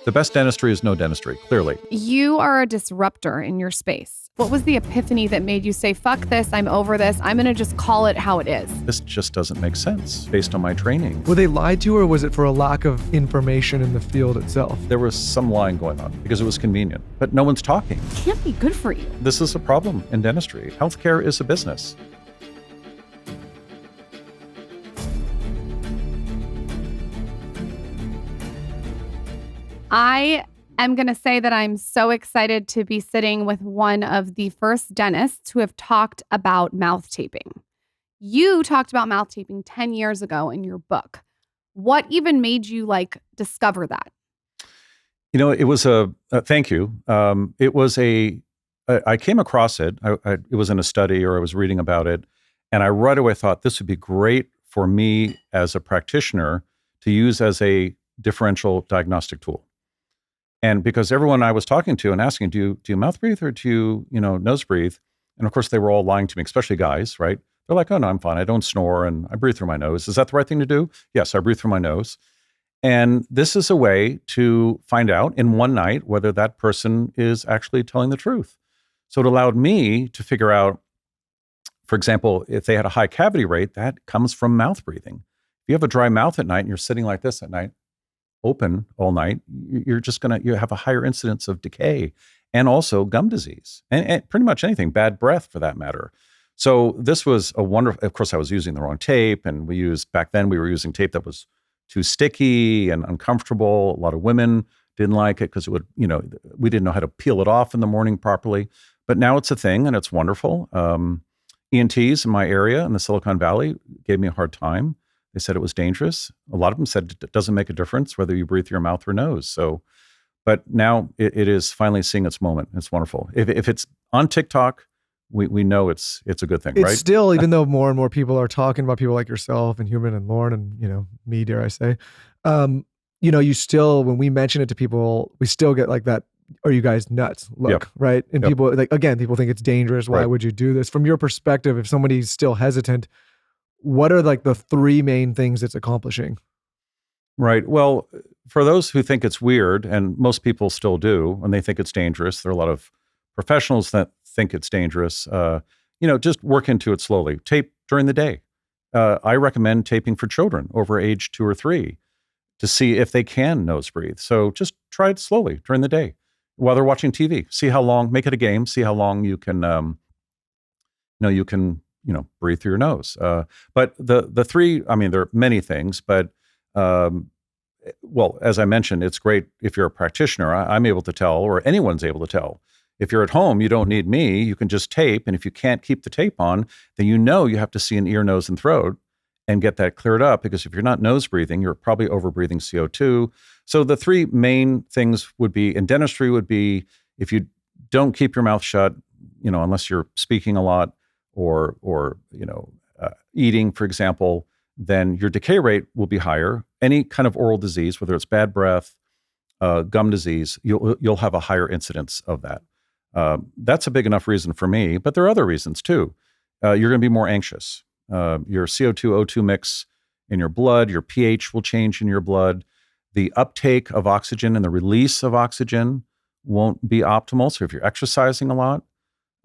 The best dentistry is no dentistry, clearly. You are a disruptor in your space. What was the epiphany that made you say, fuck this, I'm over this, I'm going to just call it how it is? This just doesn't make sense based on my training. Were they lied to, or was it for a lack of information in the field itself? There was some lying going on because it was convenient, but no one's talking. It can't be good for you. This is a problem in dentistry. Healthcare is a business. I am going to say that I'm so excited to be sitting with one of the first dentists who have talked about mouth taping. You talked about mouth taping 10 years ago in your book. What even made you discover that? You know, it was thank you. It was I came across it. It was in a study, or I was reading about it. And I right away thought this would be great for me as a practitioner to use as a differential diagnostic tool. And because everyone I was talking to and asking, do you mouth breathe or do you nose breathe? And of course, they were all lying to me, especially guys, right? They're like, oh, no, I'm fine. I don't snore and I breathe through my nose. Is that the right thing to do? Yes, I breathe through my nose. And this is a way to find out in one night whether that person is actually telling the truth. So it allowed me to figure out, for example, if they had a high cavity rate, that comes from mouth breathing. If you have a dry mouth at night and you're sitting like this at night, open all night, you have a higher incidence of decay and also gum disease and pretty much anything, bad breath for that matter. So this was a wonderful, of course I was using the wrong tape, and back then we were using tape that was too sticky and uncomfortable. A lot of women didn't like it because it would, we didn't know how to peel it off in the morning properly, but now it's a thing and it's wonderful. ENTs in my area in the Silicon Valley gave me a hard time. They said it was dangerous. A lot of them said it doesn't make a difference whether you breathe through your mouth or nose. So, but now it is finally seeing its moment. It's wonderful. If it's on TikTok, we know it's a good thing, right? It's still, even though more and more people are talking about people like yourself and Human and Lauren and, me, dare I say, you still, when we mention it to people, we still get like that, are you guys nuts? Look, Yep. right? And Yep. people, people think it's dangerous. Why Right. would you do this? From your perspective, if somebody's still hesitant, what are the three main things it's accomplishing? Right. Well, for those who think it's weird, and most people still do, and they think it's dangerous, there are a lot of professionals that think it's dangerous. Just work into it slowly. Tape during the day. I recommend taping for children over age 2 or 3 to see if they can nose breathe. So just try it slowly during the day while they're watching TV. See how long. Make it a game. See how long you can. Breathe through your nose. But the three, there are many things, but as I mentioned, it's great if you're a practitioner. I'm able to tell, or anyone's able to tell. If you're at home, you don't need me. You can just tape. And if you can't keep the tape on, then you have to see an ear, nose, and throat and get that cleared up. Because if you're not nose breathing, you're probably over breathing CO2. So the three main things would be, in dentistry, would be if you don't keep your mouth shut, unless you're speaking a lot, or eating, for example, then your decay rate will be higher. Any kind of oral disease, whether it's bad breath, gum disease, you'll have a higher incidence of that. That's a big enough reason for me, but there are other reasons too. You're going to be more anxious. Your CO2-O2 mix in your blood, your pH will change in your blood. The uptake of oxygen and the release of oxygen won't be optimal. So if you're exercising a lot,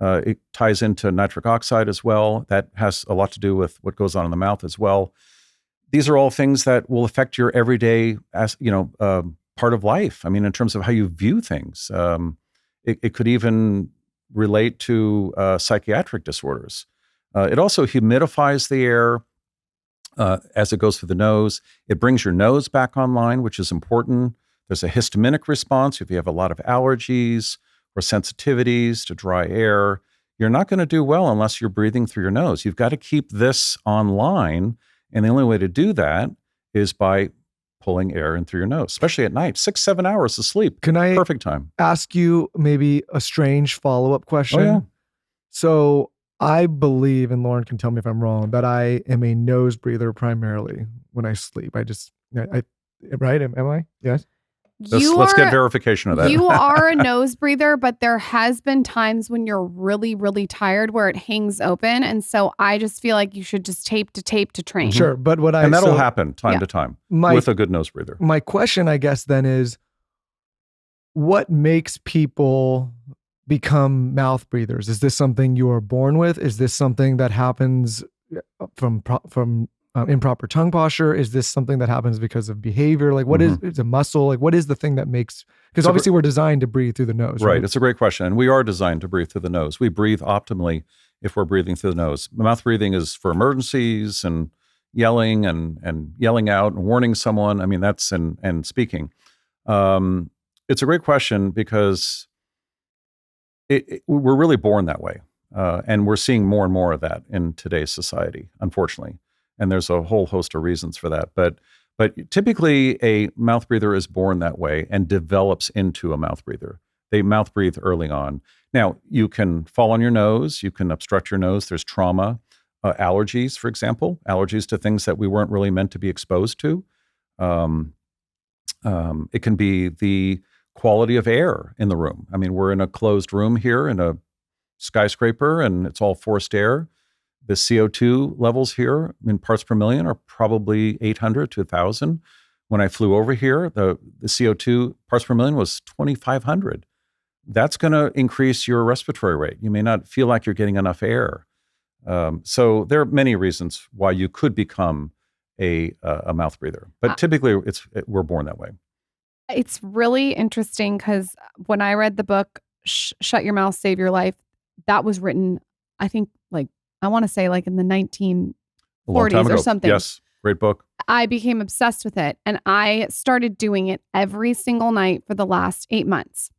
it ties into nitric oxide as well. That has a lot to do with what goes on in the mouth as well. These are all things that will affect your everyday, part of life. In terms of how you view things. It could even relate to psychiatric disorders. It also humidifies the air as it goes through the nose. It brings your nose back online, which is important. There's a histaminic response if you have a lot of allergies or sensitivities to dry air. You're not going to do well unless you're breathing through your nose. You've got to keep this online, and the only way to do that is by pulling air in through your nose, especially at night. 6-7 hours of sleep. Can I perfect time. Ask you maybe a strange follow-up question? Oh, yeah. So I believe, and Lauren can tell me if I'm wrong, that I am a nose breather primarily when I sleep. Right? Am I? Yes. Let's get verification of that. You are a nose breather, but there has been times when you're really, really tired where it hangs open. And so I just feel like you should just tape to train. Sure. But that'll happen time to time with a good nose breather. My question, I guess, then is, what makes people become mouth breathers? Is this something you are born with? Is this something that happens from improper tongue posture? Is this something that happens because of behavior? Like, what is it's a muscle? Like, what is the thing that makes? Because obviously we're designed to breathe through the nose, right? It's a great question, and we are designed to breathe through the nose. We breathe optimally if we're breathing through the nose. Mouth breathing is for emergencies and yelling and yelling out and warning someone. I mean, that's and speaking. It's a great question because we're really born that way. And we're seeing more and more of that in today's society, unfortunately. And there's a whole host of reasons for that. But typically a mouth breather is born that way and develops into a mouth breather. They mouth breathe early on. Now, you can fall on your nose. You can obstruct your nose. There's trauma, allergies, for example, allergies to things that we weren't really meant to be exposed to. It can be the quality of air in the room. I mean, we're in a closed room here in a skyscraper and it's all forced air. The CO2 levels here in parts per million are probably 800 to 1,000. When I flew over here, the CO2 parts per million was 2,500. That's going to increase your respiratory rate. You may not feel like you're getting enough air. So there are many reasons why you could become a mouth breather, but typically we're born that way. It's really interesting because when I read the book, Shut Your Mouth, Save Your Life, that was written, I think, I want to say in the 1940s or something. Yes, great book. I became obsessed with it and I started doing it every single night for the last 8 months.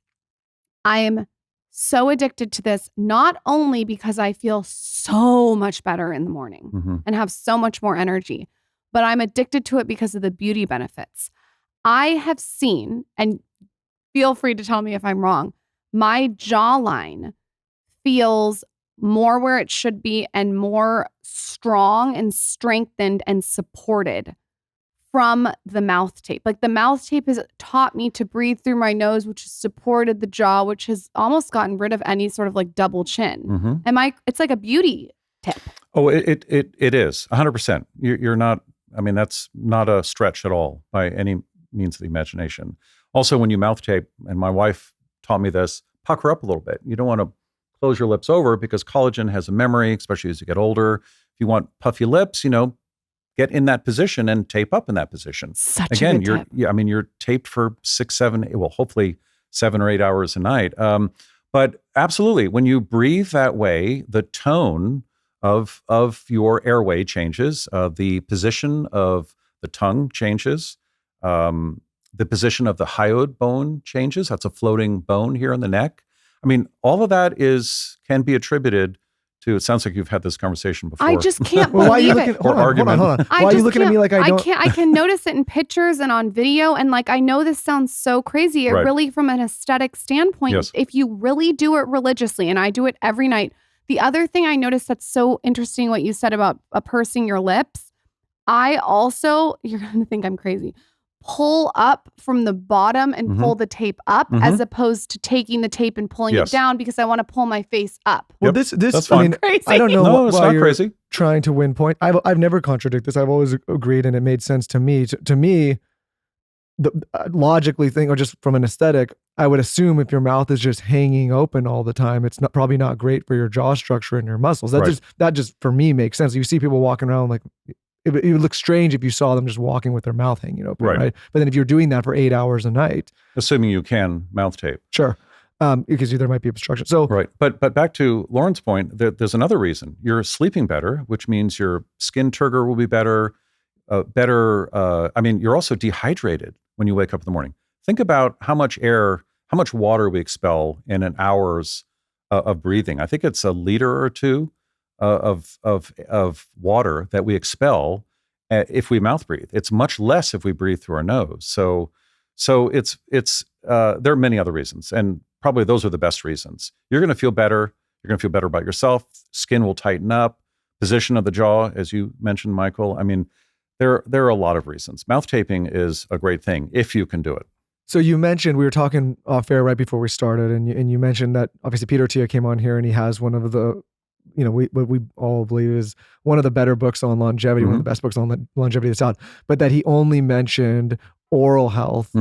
I am so addicted to this, not only because I feel so much better in the morning and have so much more energy, but I'm addicted to it because of the beauty benefits. I have seen, and feel free to tell me if I'm wrong, my jawline feels more where it should be and more strong and strengthened and supported from the mouth tape. Like the mouth tape has taught me to breathe through my nose, which has supported the jaw, which has almost gotten rid of any sort of double chin. It's like a beauty tip. Oh, it is 100%. You're not, I mean, that's not a stretch at all by any means of the imagination. Also, when you mouth tape, and my wife taught me this, pucker up a little bit. You don't want to close your lips over because collagen has a memory, especially as you get older. If you want puffy lips, get in that position and tape up in that position. Such a good tip. You're taped for 6, 7, well, hopefully 7 or 8 hours a night. But absolutely, when you breathe that way, the tone of your airway changes, the position of the tongue changes, the position of the hyoid bone changes. That's a floating bone here in the neck. I mean, all of that can be attributed to, it sounds like you've had this conversation before. I just can't believe it. Hold on. Why are you looking at me like I don't? I can notice it in pictures and on video. And I know this sounds so crazy. It really, from an aesthetic standpoint, if you really do it religiously, and I do it every night. The other thing I noticed that's so interesting, what you said about pursing your lips. I also, you're going to think I'm crazy, pull up from the bottom and pull the tape up as opposed to taking the tape and pulling it down because I want to pull my face up. Well, this I mean, crazy. I don't know it's why not you're crazy. Trying to win point. I've never contradicted this. I've always agreed and it made sense to me. To me, the logically or just from an aesthetic, I would assume if your mouth is just hanging open all the time, it's probably not great for your jaw structure and your muscles. That just for me makes sense. You see people walking around it would look strange if you saw them just walking with their mouth hanging open, right? But then if you're doing that for 8 hours a night, assuming you can mouth tape, sure, because there might be obstruction. So right, but back to Lauren's point, there's another reason. You're sleeping better, which means your skin turgor will be better. I mean, you're also dehydrated when you wake up in the morning. Think about how much water we expel in an hour's of breathing. I think it's a liter or 2. Of water that we expel if we mouth breathe. It's much less if we breathe through our nose. So it's there are many other reasons, and probably those are the best reasons. You're going to feel better. You're going to feel better about yourself. Skin will tighten up. Position of the jaw, as you mentioned, Michael. I mean, there are a lot of reasons. Mouth taping is a great thing if you can do it. So you mentioned, we were talking off air right before we started, and you mentioned that obviously Peter Attia came on here and he has one of the what we all believe is one of the better books on longevity, one of the best books on longevity that's out, but that he only mentioned oral health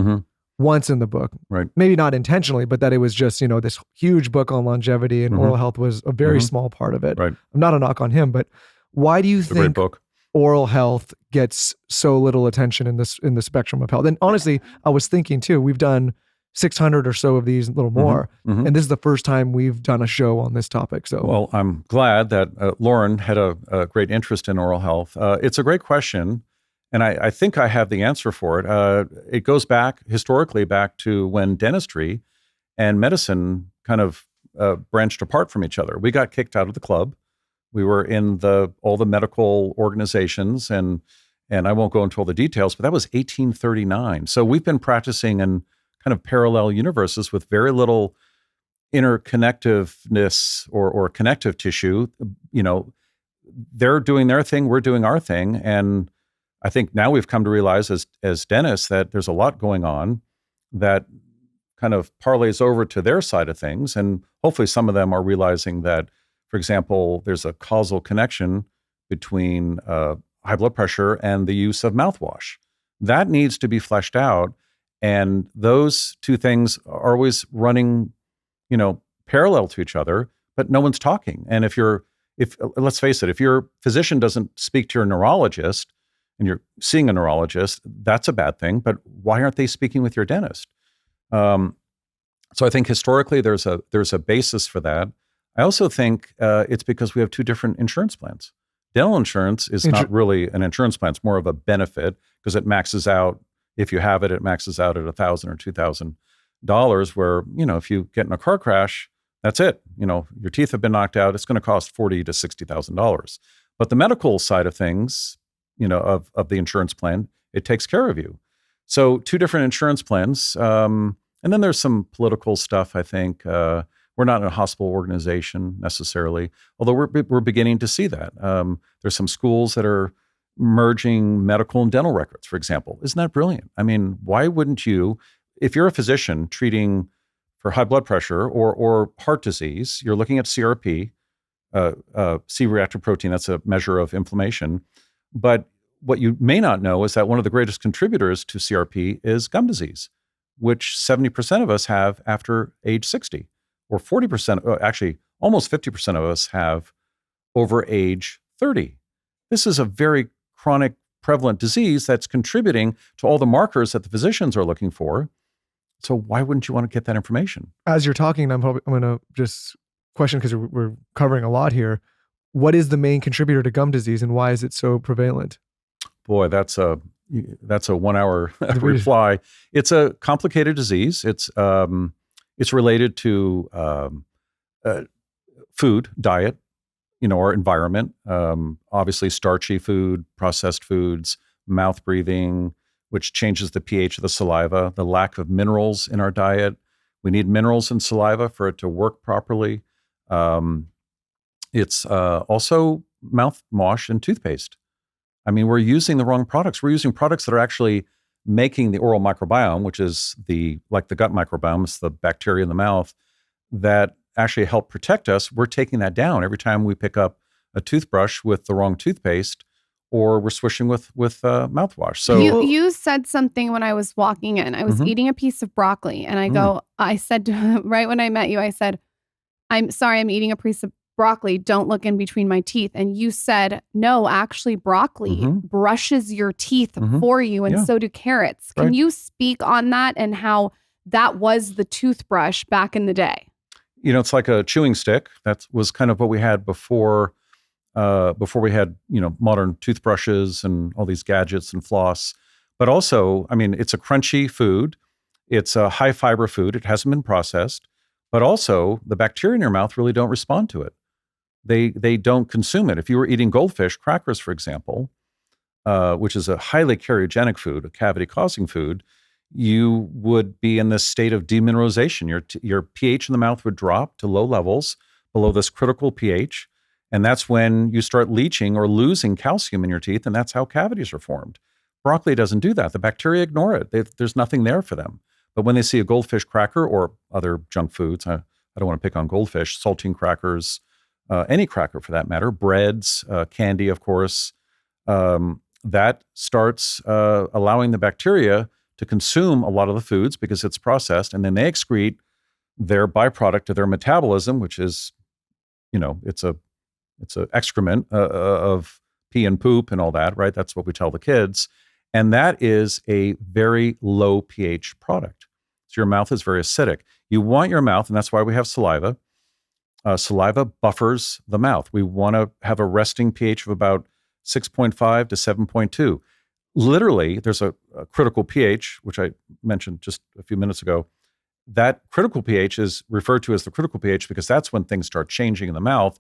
once in the book. Right. Maybe not intentionally, but that it was just, this huge book on longevity and oral health was a very small part of it. Right. Not a knock on him, but why do you It's a great think book. oral health gets so little attention in the spectrum of health? And honestly, I was thinking too, we've done 600 or so of these, a little more, and this is the first time we've done a show on this topic. So, well, I'm glad that Lauren had a great interest in oral health. It's a great question, and I think I have the answer for it. It goes back historically back to when dentistry and medicine kind of branched apart from each other. We got kicked out of the club. We were in all the medical organizations, and I won't go into all the details, but that was 1839. So we've been practicing in kind of parallel universes with very little interconnectiveness or connective tissue. They're doing their thing, we're doing our thing, and I think now we've come to realize as dentists that there's a lot going on that kind of parlays over to their side of things, and hopefully some of them are realizing that, for example, there's a causal connection between high blood pressure and the use of mouthwash. That needs to be fleshed out. And those two things are always running, parallel to each other, but no one's talking. And if let's face it, if your physician doesn't speak to your neurologist and you're seeing a neurologist, that's a bad thing. But why aren't they speaking with your dentist? So I think historically there's a basis for that. I also think it's because we have two different insurance plans. Dental insurance is not really an insurance plan; it's more of a benefit because it maxes out. If you have it, it maxes out at $1,000 or $2,000. Where if you get in a car crash, that's it. Your teeth have been knocked out. It's going to cost $40,000 to $60,000. But the medical side of things, of the insurance plan, it takes care of you. So two different insurance plans, and then there's some political stuff. I think we're not in a hospital organization necessarily, although we're beginning to see that. There's some schools that are merging medical and dental records, for example. Isn't that brilliant? I mean, why wouldn't you, if you're a physician treating for high blood pressure or heart disease, you're looking at CRP, C-reactive protein, that's a measure of inflammation. But what you may not know is that one of the greatest contributors to CRP is gum disease, which 70% of us have after age 60, or 40%, actually almost 50% of us have over age 30. This is a very chronic, prevalent disease that's contributing to all the markers that the physicians are looking for. So why wouldn't you want to get that information? As you're talking, I'm going to just question, because we're covering a lot here. What is the main contributor to gum disease, and why is it so prevalent? Boy, that's a 1 hour reply. It's a complicated disease. It's related to food, diet, our environment, obviously starchy food, processed foods, mouth breathing, which changes the pH of the saliva, the lack of minerals in our diet. We need minerals in saliva for it to work properly. It's also mouthwash and toothpaste. I mean, we're using the wrong products. We're using products that are actually making the oral microbiome, which is like the gut microbiome, it's the bacteria in the mouth, that actually help protect us. We're taking that down every time we pick up a toothbrush with the wrong toothpaste, or we're swishing with mouthwash. So you said something when I was walking in. I was eating a piece of broccoli, and I said right when I met you, I said, "I'm sorry, I'm eating a piece of broccoli. Don't look in between my teeth." And you said, "No, actually, broccoli brushes your teeth for you, and so do carrots." Can you speak on that and how that was the toothbrush back in the day? It's like a chewing stick. That was kind of what we had before we had, modern toothbrushes and all these gadgets and floss. But also, I mean, it's a crunchy food. It's a high fiber food. It hasn't been processed. But also, the bacteria in your mouth really don't respond to it. They don't consume it. If you were eating goldfish crackers, for example, which is a highly cariogenic food, a cavity-causing food, you would be in this state of demineralization. Your pH in the mouth would drop to low levels below this critical pH. And that's when you start leaching or losing calcium in your teeth, and that's how cavities are formed. Broccoli doesn't do that. The bacteria ignore it. There's nothing there for them. But when they see a goldfish cracker or other junk foods, I don't want to pick on goldfish, saltine crackers, any cracker for that matter, breads, candy, of course, that starts allowing the bacteria to consume a lot of the foods because it's processed, and then they excrete their byproduct of their metabolism, which is, it's a excrement of pee and poop and all that, right? That's what we tell the kids. And that is a very low pH product. So your mouth is very acidic. You want your mouth, and that's why we have saliva. Saliva buffers the mouth. We want to have a resting pH of about 6.5 to 7.2. Literally, there's a critical pH, which I mentioned just a few minutes ago. That critical pH is referred to as the critical pH because that's when things start changing in the mouth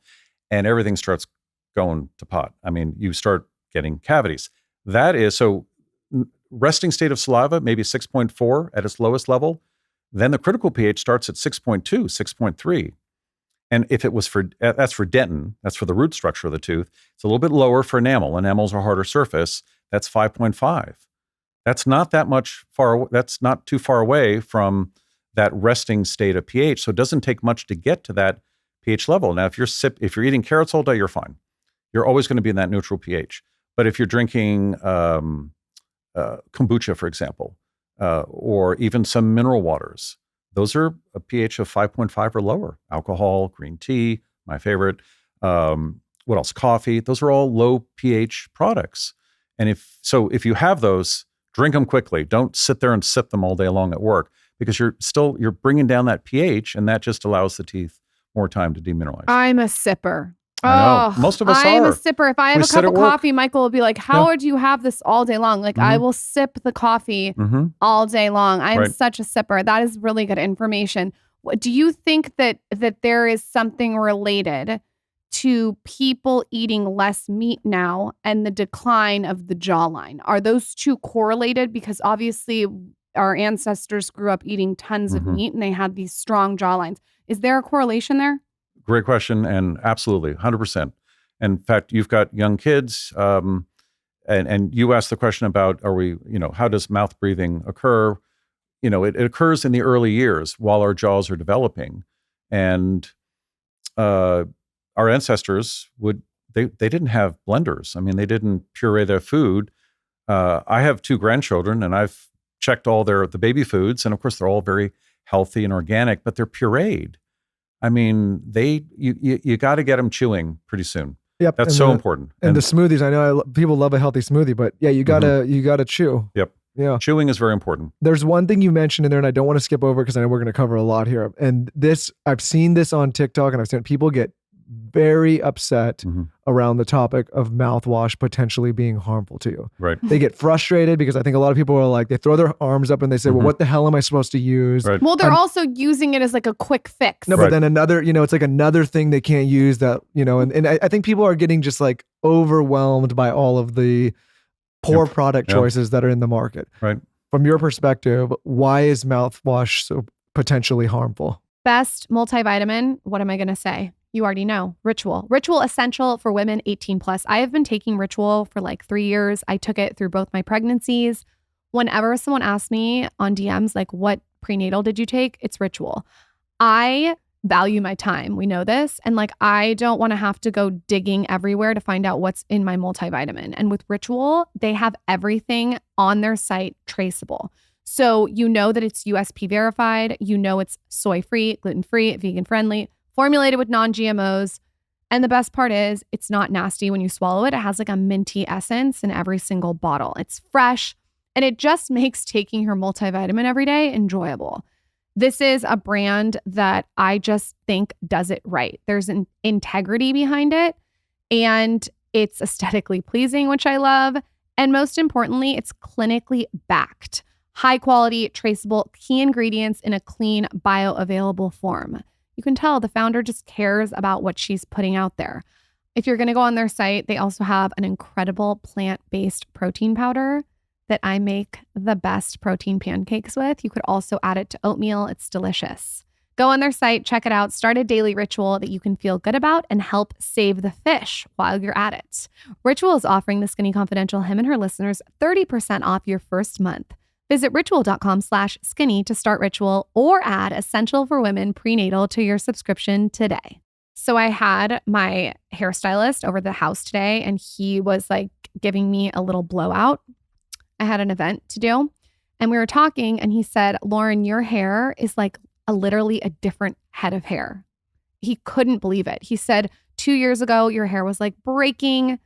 and everything starts going to pot. I mean, you start getting cavities. That is, so resting state of saliva, maybe 6.4 at its lowest level. Then the critical pH starts at 6.2, 6.3. And if it was that's for dentin, that's for the root structure of the tooth. It's a little bit lower for enamel. Enamel's a harder surface. That's 5.5. That's not that much that's not too far away from that resting state of pH. So it doesn't take much to get to that pH level. Now, if you're eating carrots all day, you're fine. You're always going to be in that neutral pH. But if you're drinking kombucha, for example, or even some mineral waters, those are a pH of 5.5 or lower. Alcohol, green tea, my favorite. What else? Coffee. Those are all low pH products. And if you have those, drink them quickly. Don't sit there and sip them all day long at work because you're bringing down that pH, and that just allows the teeth more time to demineralize. I'm a sipper. I know. Most of us I'm are. a sipper. If I have a cup of coffee, Michael will be like, how would you have this all day long? Like, I will sip the coffee all day long. I am such a sipper. That is really good information. Do you think that there is something related to people eating less meat now and the decline of the jawline? Are those two correlated? Because obviously our ancestors grew up eating tons of meat and they had these strong jawlines. Is there a correlation there? Great question, and absolutely, 100%. In fact, you've got young kids, and you asked the question about, how does mouth breathing occur? It occurs in the early years while our jaws are developing, and our ancestors they didn't have blenders. I mean, they didn't puree their food. I have 2 grandchildren, and I've checked all the baby foods, and of course, they're all very healthy and organic, but they're pureed. I mean, you got to get them chewing pretty soon. Yep, that's so important. And the smoothies, I know people love a healthy smoothie, but yeah, you gotta chew. Yep. Yeah, chewing is very important. There's one thing you mentioned in there, and I don't want to skip over because I know we're going to cover a lot here. And I've seen this on TikTok, and I've seen people get very upset around the topic of mouthwash potentially being harmful to you. Right. They get frustrated because I think a lot of people are like, they throw their arms up and they say, well, what the hell am I supposed to use? Right. Well, they're also using it as like a quick fix. No, but then another, it's like another thing they can't use that, and I think people are getting just like overwhelmed by all of the poor product choices that are in the market. Right. From your perspective, why is mouthwash so potentially harmful? Best multivitamin, what am I going to say? You already know. Ritual. Ritual essential for women 18 plus. I have been taking Ritual for like 3 years. I took it through both my pregnancies. Whenever someone asks me on DMs, like, what prenatal did you take? It's Ritual. I value my time. We know this. And like, I don't want to have to go digging everywhere to find out what's in my multivitamin. And with Ritual, they have everything on their site traceable. So you know that it's USP verified. You know it's soy-free, gluten-free, vegan-friendly, formulated with non-GMOs. And the best part is it's not nasty when you swallow it. It has like a minty essence in every single bottle. It's fresh and it just makes taking your multivitamin every day enjoyable. This is a brand that I just think does it right. There's an integrity behind it and it's aesthetically pleasing, which I love. And most importantly, it's clinically backed. High quality, traceable, key ingredients in a clean, bioavailable form. You can tell the founder just cares about what she's putting out there. If you're going to go on their site, they also have an incredible plant-based protein powder that I make the best protein pancakes with. You could also add it to oatmeal. It's delicious. Go on their site, check it out, start a daily ritual that you can feel good about and help save the fish while you're at it. Ritual is offering the Skinny Confidential him and her listeners 30% off your first month. Visit ritual.com/skinny to start Ritual or add Essential for Women Prenatal to your subscription today. So I had my hairstylist over the house today and he was like giving me a little blowout. I had an event to do And we were talking and he said, Lauren, your hair is like literally a different head of hair. He couldn't believe it. He said, 2 years ago, your hair was like breaking.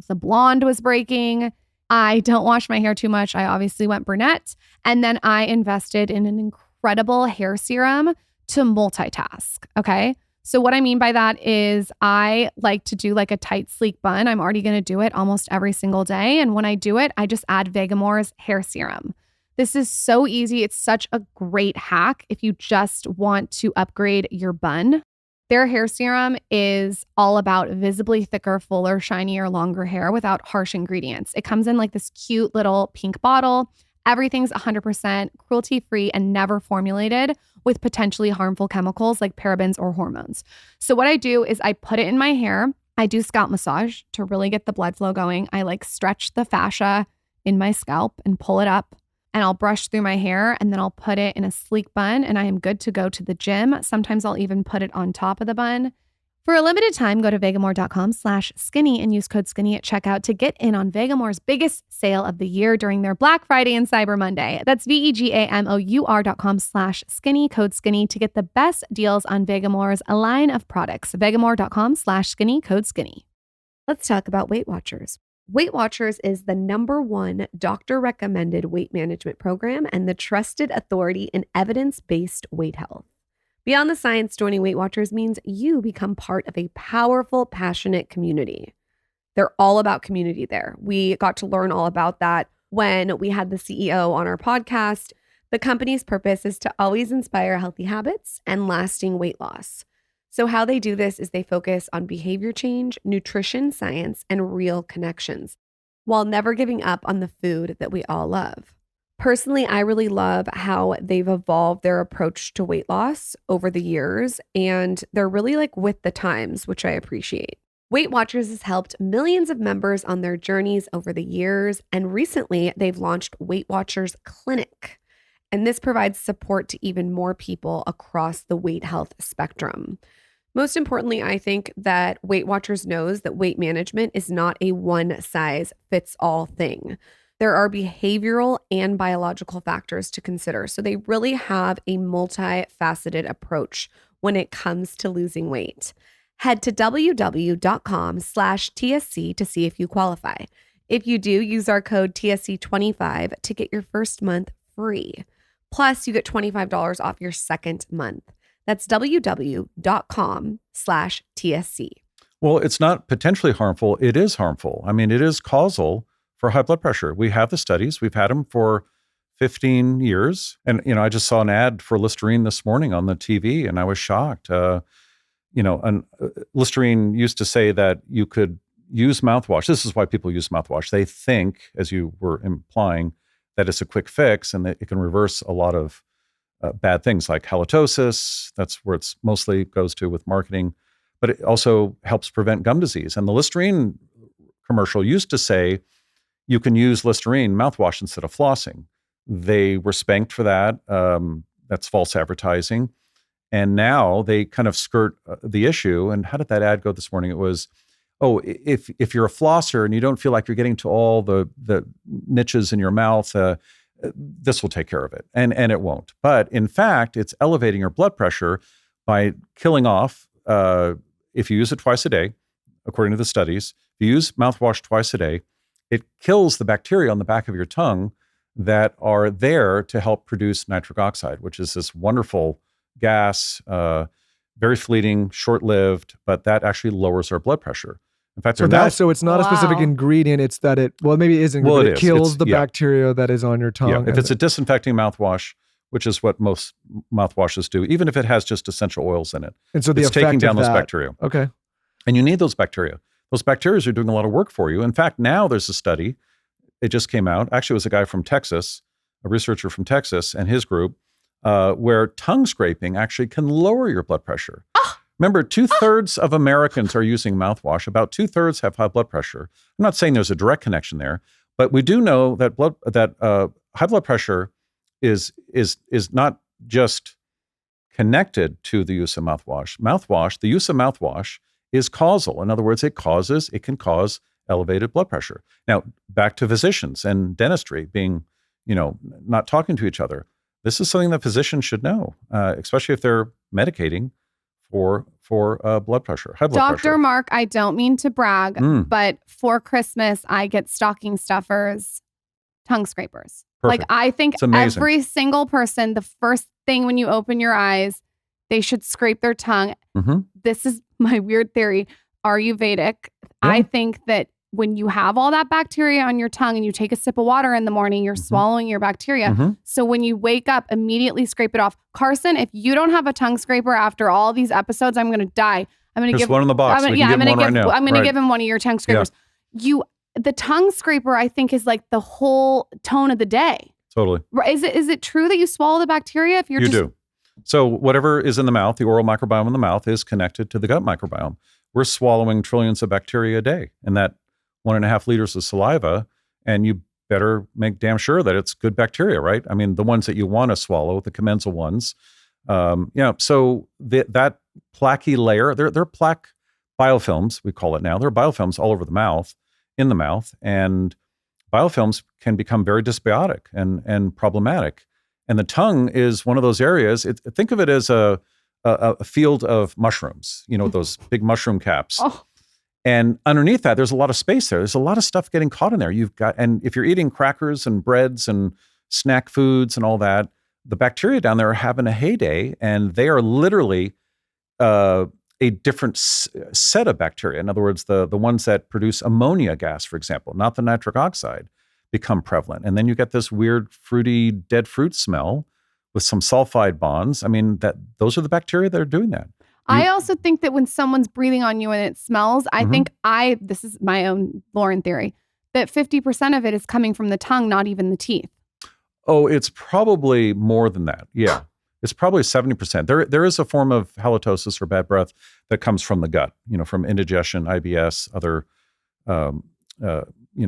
The blonde was breaking. I don't wash my hair too much. I obviously went brunette. And then I invested in an incredible hair serum to multitask. Okay. So what I mean by that is I like to do like a tight, sleek bun. I'm already going to do it almost every single day. And when I do it, I just add Vegamore's hair serum. This is so easy. It's such a great hack if you just want to upgrade your bun. Their hair serum is all about visibly thicker, fuller, shinier, longer hair without harsh ingredients. It comes in like this cute little pink bottle. Everything's 100% cruelty-free and never formulated with potentially harmful chemicals like parabens or hormones. So what I do is I put it in my hair. I do scalp massage to really get the blood flow going. I like stretch the fascia in my scalp and pull it up. And I'll brush through my hair and then I'll put it in a sleek bun and I am good to go to the gym. Sometimes I'll even put it on top of the bun. For a limited time, go to vegamore.com/skinny and use code skinny at checkout to get in on Vegamore's biggest sale of the year during their Black Friday and Cyber Monday. That's vegamour.com/skinny, code skinny to get the best deals on Vegamore's line of products. Vegamore.com/skinny, code skinny. Let's talk about Weight Watchers. Weight Watchers is the #1 doctor-recommended weight management program and the trusted authority in evidence-based weight health. Beyond the science, joining Weight Watchers means you become part of a powerful, passionate community. They're all about community there. We got to learn all about that when we had the CEO on our podcast. The company's purpose is to always inspire healthy habits and lasting weight loss. So how they do this is they focus on behavior change, nutrition science, and real connections, while never giving up on the food that we all love. Personally, I really love how they've evolved their approach to weight loss over the years, and they're really like with the times, which I appreciate. Weight Watchers has helped millions of members on their journeys over the years, and recently they've launched Weight Watchers Clinic. And this provides support to even more people across the weight health spectrum. Most importantly, I think that Weight Watchers knows that weight management is not a one-size-fits-all thing. There are behavioral and biological factors to consider. So they really have a multifaceted approach when it comes to losing weight. Head to www.com/TSC to see if you qualify. If you do, use our code TSC25 to get your first month free. Plus, you get $25 off your second month. That's www.com/TSC. Well, it's not potentially harmful. It is harmful. I mean, it is causal for high blood pressure. We have the studies. We've had them for 15 years. And, I just saw an ad for Listerine this morning on the TV and I was shocked. Listerine used to say that you could use mouthwash. This is why people use mouthwash. They think, as you were implying, that it's a quick fix and that it can reverse a lot of bad things like halitosis. That's where it's mostly goes to with marketing, but it also helps prevent gum disease. And the Listerine commercial used to say you can use Listerine mouthwash instead of flossing. They were spanked for that. That's false advertising. And now they kind of skirt the issue. And how did that ad go this morning? It was, if you're a flosser and you don't feel like you're getting to all the niches in your mouth, this will take care of it. And it won't. But in fact, it's elevating your blood pressure by killing off, if you use it twice a day, according to the studies, if you use mouthwash twice a day, it kills the bacteria on the back of your tongue that are there to help produce nitric oxide, which is this wonderful gas, very fleeting, short-lived, but that actually lowers our blood pressure. In fact, so it's not a specific ingredient. It's that maybe it isn't. It kills the bacteria that is on your tongue. Yeah. If it's a disinfecting mouthwash, which is what most mouthwashes do, even if it has just essential oils in it, and so it's taking down those bacteria. Okay. And you need those bacteria. Those bacteria are doing a lot of work for you. In fact, now there's a study. It just came out. Actually, it was a guy from Texas, a researcher from Texas and his group, where tongue scraping actually can lower your blood pressure. Remember, 2/3 of Americans are using mouthwash. About 2/3 have high blood pressure. I'm not saying there's a direct connection there, but we do know that high blood pressure is not just connected to the use of mouthwash. The use of mouthwash is causal. In other words, it can cause elevated blood pressure. Now, back to physicians and dentistry being, not talking to each other. This is something that physicians should know, especially if they're medicating for blood pressure, high blood pressure. Dr. Mark, I don't mean to brag, Mm. but for Christmas, I get stocking stuffers, tongue scrapers. Perfect. Like, I think It's amazing. every single person, the first thing when you open your eyes, they should scrape their tongue. Mm-hmm. This is my weird theory. Ayurvedic. I think that when you have all that bacteria on your tongue and you take a sip of water in the morning, you're swallowing your bacteria. Mm-hmm. So when you wake up, immediately scrape it off. Carson, if you don't have a tongue scraper after all these episodes, I'm going to die. I'm going to There's give one in the box. I'm We can give him one right now. I'm going to Right. give him one of your tongue scrapers. The tongue scraper, I think, is like the whole tone of the day. Totally. Is it true that you swallow the bacteria if you're You just do. So whatever is in the mouth, the oral microbiome in the mouth is connected to the gut microbiome. We're swallowing trillions of bacteria a day, and that 1.5 liters of saliva, and you better make damn sure that it's good bacteria, right? I mean, the ones that you want to swallow, the commensal ones. So that plaquey layer, they're plaque biofilms, we call it now. There are biofilms all over the mouth, in the mouth, and biofilms can become very dysbiotic and problematic. And the tongue is one of those areas. Think of it as a field of mushrooms, those big mushroom caps. Oh. And underneath that, there's a lot of space there. There's a lot of stuff getting caught in there. And if you're eating crackers and breads and snack foods and all that, the bacteria down there are having a heyday, and they are literally a different set of bacteria. In other words, the ones that produce ammonia gas, for example, not the nitric oxide, become prevalent. And then you get this weird fruity dead fruit smell with some sulfide bonds. I mean, those are the bacteria that are doing that. I also think that when someone's breathing on you and it smells, I think this is my own Lauren theory, that 50% of it is coming from the tongue, not even the teeth. Oh, it's probably more than that. Yeah. It's probably 70%. There is a form of halitosis or bad breath that comes from the gut, from indigestion, IBS, other,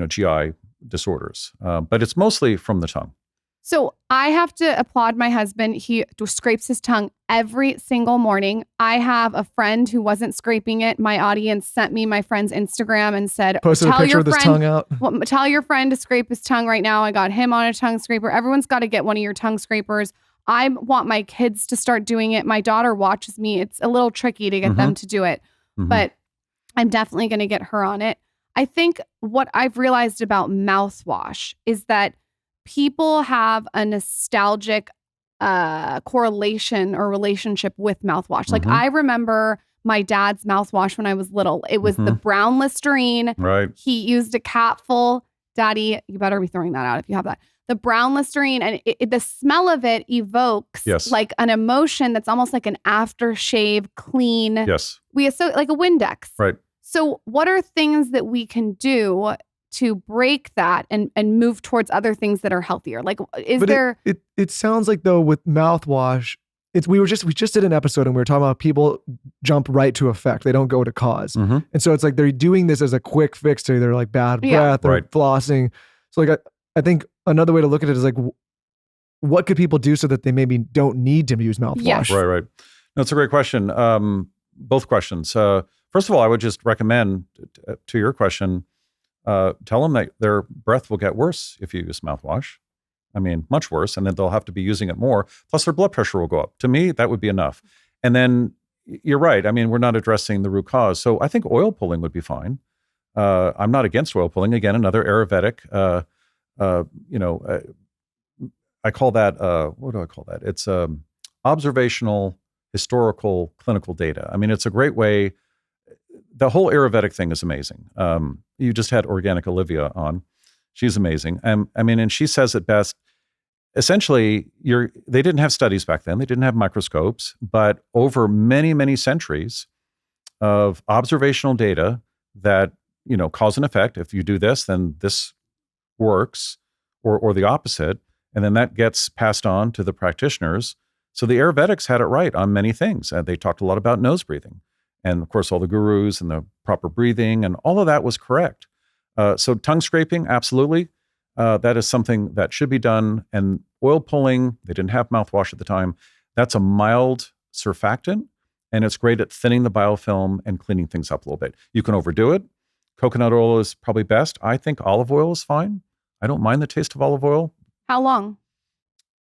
GI disorders. But it's mostly from the tongue. So I have to applaud my husband. He scrapes his tongue every single morning. I have a friend who wasn't scraping it. My audience sent me my friend's Instagram and said, posted a picture with his tongue out. Tell your friend to scrape his tongue right now. I got him on a tongue scraper. Everyone's got to get one of your tongue scrapers. I want my kids to start doing it. My daughter watches me. It's a little tricky to get them to do it, but I'm definitely going to get her on it. I think what I've realized about mouthwash is that people have a nostalgic correlation or relationship with mouthwash. Like, I remember my dad's mouthwash when I was little. It was the brown Listerine. Right. He used a capful. Daddy, you better be throwing that out if you have that. The brown Listerine, and the smell of it evokes like an emotion that's almost like an aftershave clean. Yes. We associate like a Windex. Right. So what are things that we can do to break that and move towards other things that are healthier? Like, it sounds like, though, with mouthwash, we just did an episode and we were talking about people jump right to effect. They don't go to cause. And so it's like they're doing this as a quick fix to either like bad breath or flossing. So like I think another way to look at it is like, what could people do so that they maybe don't need to use mouthwash? Yes. Right. No, it's a great question. Both questions. First of all, I would just recommend to your question, tell them that their breath will get worse if you use mouthwash. I mean, much worse. And then they'll have to be using it more. Plus their blood pressure will go up. To me, that would be enough. And then you're right. I mean, we're not addressing the root cause. So I think oil pulling would be fine. I'm not against oil pulling. Again, another Ayurvedic, I call that, what do I call that? It's observational, historical, clinical data. I mean, it's a great way. The whole Ayurvedic thing is amazing. You just had Organic Olivia on. She's amazing. And she says it best. Essentially, they didn't have studies back then. They didn't have microscopes, but over many, many centuries of observational data that, cause and effect. If you do this, then this works, or the opposite. And then that gets passed on to the practitioners. So the Ayurvedics had it right on many things. They talked a lot about nose breathing. And of course, all the gurus and the proper breathing and all of that was correct. So tongue scraping, absolutely. That is something that should be done. And oil pulling, they didn't have mouthwash at the time. That's a mild surfactant, and it's great at thinning the biofilm and cleaning things up a little bit. You can overdo it. Coconut oil is probably best. I think olive oil is fine. I don't mind the taste of olive oil. How long?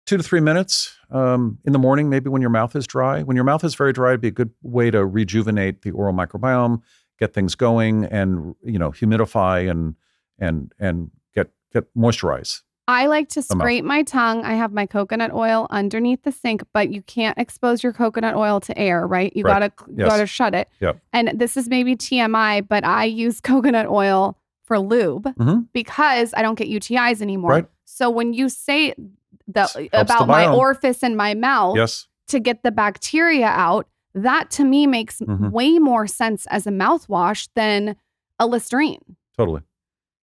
2 to 3 minutes in the morning, maybe when your mouth is dry. When your mouth is very dry, it'd be a good way to rejuvenate the oral microbiome, get things going, and humidify and get moisturize. I like to the mouth. scrape my tongue. I have my coconut oil underneath the sink, but you can't expose your coconut oil to air, right? You Right. Yes. gotta shut it. Yep. And this is maybe TMI, but I use coconut oil for lube Mhm. because I don't get UTIs anymore. Right. So when you say Helps about the my biome. orifice in my mouth Yes. to get the bacteria out, that to me makes Mhm. way more sense as a mouthwash than a Listerine. Totally.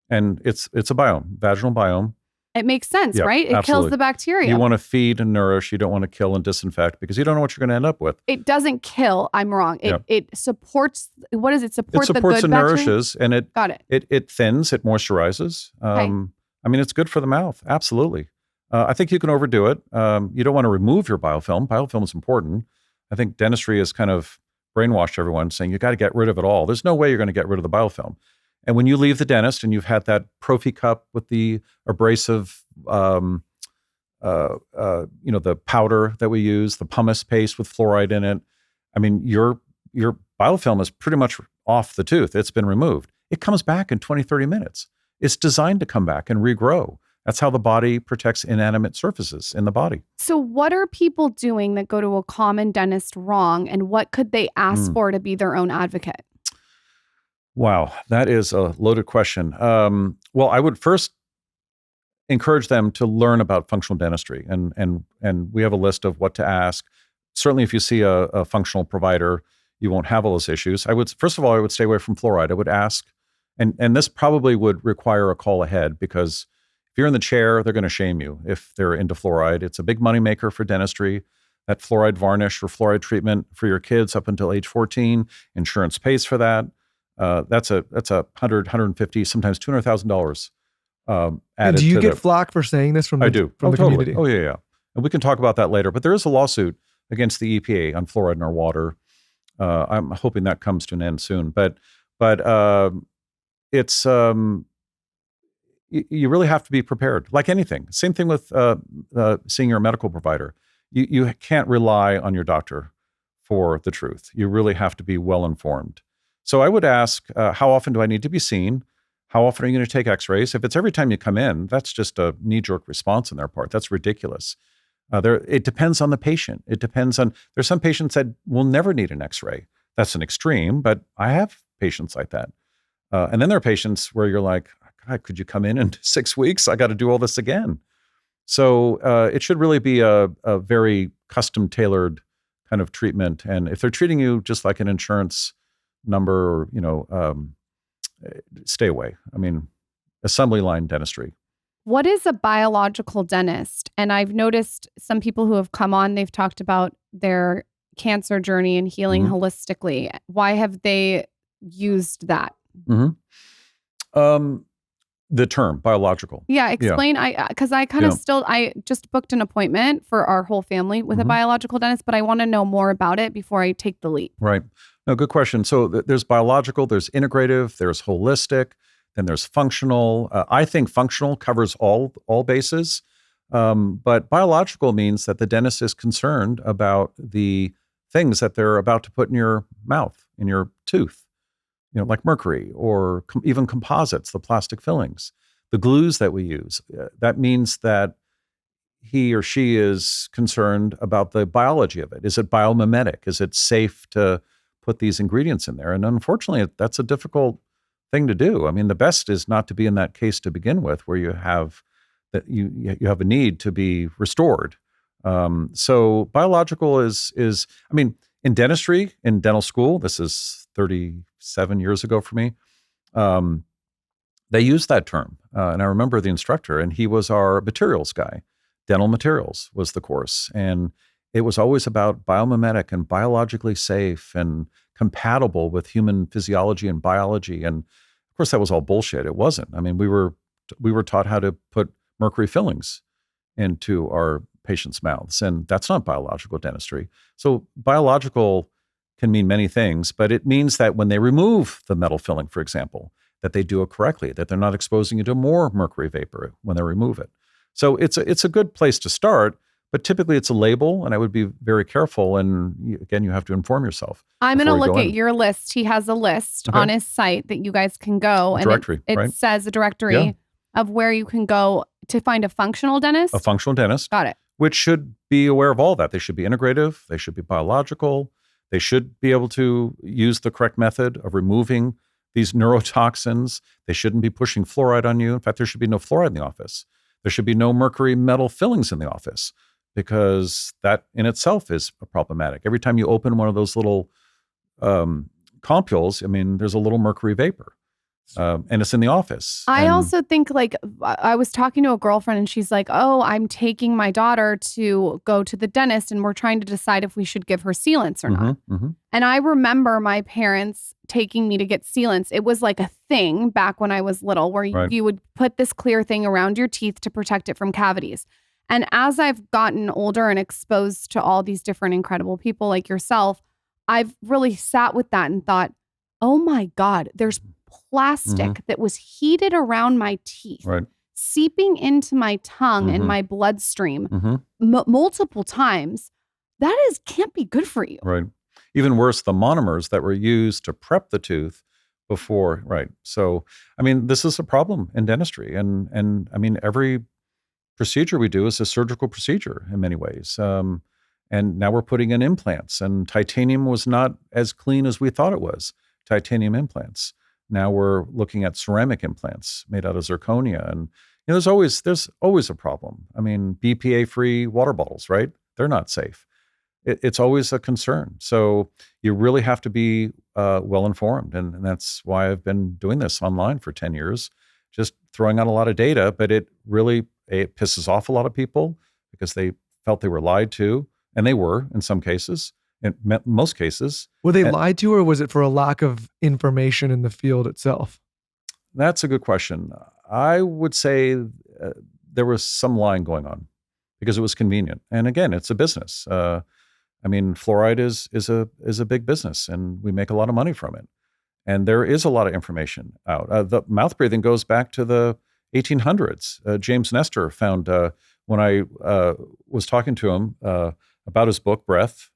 And it's a biome, vaginal biome. It makes sense, Yep, right? It kills absolutely. the bacteria. You want to feed and nourish. You don't want to kill and disinfect because you don't know what you're going to end up with. It doesn't kill. I'm wrong. It supports. What does it support? It supports the and good bacteria? nourishes, and Got it. it thins, it moisturizes. I mean, it's good for the mouth. Absolutely. I think you can overdo it. You don't want to remove your biofilm. Biofilm is important. I think dentistry has kind of brainwashed everyone saying you got to get rid of it all. There's no way you're going to get rid of the biofilm. And when you leave the dentist and you've had that prophy cup with the abrasive, the powder that we use, the pumice paste with fluoride in it, I mean, your biofilm is pretty much off the tooth. It's been removed. It comes back in 20, 30 minutes. It's designed to come back and regrow. That's how the body protects inanimate surfaces in the body. So, what are people doing that go to a common dentist wrong, and what could they ask for to be their own advocate? Wow, that is a loaded question. Well, I would first encourage them to learn about functional dentistry, and we have a list of what to ask. Certainly, if you see a functional provider, you won't have all those issues. I would stay away from fluoride. I would ask, and this probably would require a call ahead because if you're in the chair, they're going to shame you if they're into fluoride. It's a big moneymaker for dentistry. That fluoride varnish or fluoride treatment for your kids up until age 14, insurance pays for that. That's a $100, $150, sometimes $200,000 added. And do you to get flack for saying this from the, I do. from the Totally. community? Oh yeah. And we can talk about that later. But there is a lawsuit against the EPA on fluoride in our water. I'm hoping that comes to an end soon. But it's you really have to be prepared. Like anything. Same thing with seeing your medical provider. You can't rely on your doctor for the truth. You really have to be well informed. So I would ask, how often do I need to be seen? How often are you going to take x-rays? If it's every time you come in, that's just a knee-jerk response on their part. That's ridiculous. It depends on the patient. It depends on, there's some patients that will never need an x-ray. That's an extreme, but I have patients like that. And then there are patients where you're like, God, could you come in 6 weeks? I got to do all this again. So it should really be a very custom-tailored kind of treatment. And if they're treating you just like an insurance number, or, stay away. I mean, assembly line dentistry. What is a biological dentist? And I've noticed some people who have come on, they've talked about their cancer journey and healing holistically. Why have they used that? The term biological. Yeah, explain. Because I kind of I just booked an appointment for our whole family with a biological dentist, but I want to know more about it before I take the leap. Right. No, good question. So there's biological, there's integrative, there's holistic, then there's functional. I think functional covers all bases, but biological means that the dentist is concerned about the things that they're about to put in your mouth, in your tooth. Like mercury or even composites, the plastic fillings, the glues that we use. That means that he or she is concerned about the biology of it. Is it biomimetic? Is it safe to put these ingredients in there? And unfortunately, that's a difficult thing to do. I mean, the best is not to be in that case to begin with, where you have that you have a need to be restored. So biological is I mean, in dentistry, in dental school, this is 37 years ago for me, they used that term. And I remember the instructor, and he was our materials guy. Dental materials was the course. And it was always about biomimetic and biologically safe and compatible with human physiology and biology. And of course, that was all bullshit. It wasn't. I mean, we were taught how to put mercury fillings into our patients' mouths, and that's not biological dentistry. So biological can mean many things, but it means that when they remove the metal filling, for example, that they do it correctly, that they're not exposing you to more mercury vapor when they remove it. So it's a good place to start, but typically it's a label, and I would be very careful. And again, you have to inform yourself. I'm going to before you look go at in. your list. He has a list Okay. on his site that you guys can go. A directory, it right? says a directory Yeah. of where you can go to find a functional dentist. A functional dentist, Got it. which should be aware of all that. They should be integrative. They should be biological. They should be able to use the correct method of removing these neurotoxins. They shouldn't be pushing fluoride on you. In fact, there should be no fluoride in the office. There should be no mercury metal fillings in the office, because that in itself is problematic. Every time you open one of those little compules, I mean, there's a little mercury vapor. And it's in the office. I And- also think, like, I was talking to a girlfriend and she's like, oh, I'm taking my daughter to go to the dentist and we're trying to decide if we should give her sealants or not. Mhm. And I remember my parents taking me to get sealants. It was like a thing back when I was little where Right. you would put this clear thing around your teeth to protect it from cavities. And as I've gotten older and exposed to all these different incredible people like yourself, I've really sat with that and thought, oh my God, there's plastic that was heated around my teeth, Right. seeping into my tongue and Mhm. my bloodstream Mhm. multiple times. That can't be good for you. Right. Even worse, the monomers that were used to prep the tooth before. Right. So, I mean, this is a problem in dentistry, and I mean, every procedure we do is a surgical procedure in many ways. And now we're putting in implants, and titanium was not as clean as we thought it was. Titanium implants. Now we're looking at ceramic implants made out of zirconia, and there's always a problem. I mean, BPA-free water bottles, right? They're not safe. It's always a concern. So you really have to be well informed, and that's why I've been doing this online for 10 years, just throwing out a lot of data. But it pisses off a lot of people because they felt they were lied to, and they were in some cases. In most cases. Were they lied to, or was it for a lack of information in the field itself? That's a good question. I would say there was some lying going on because it was convenient. And again, it's a business. I mean, fluoride is a big business, and we make a lot of money from it. And there is a lot of information out. The mouth breathing goes back to the 1800s. James Nestor found, when I was talking to him about his book, Breath,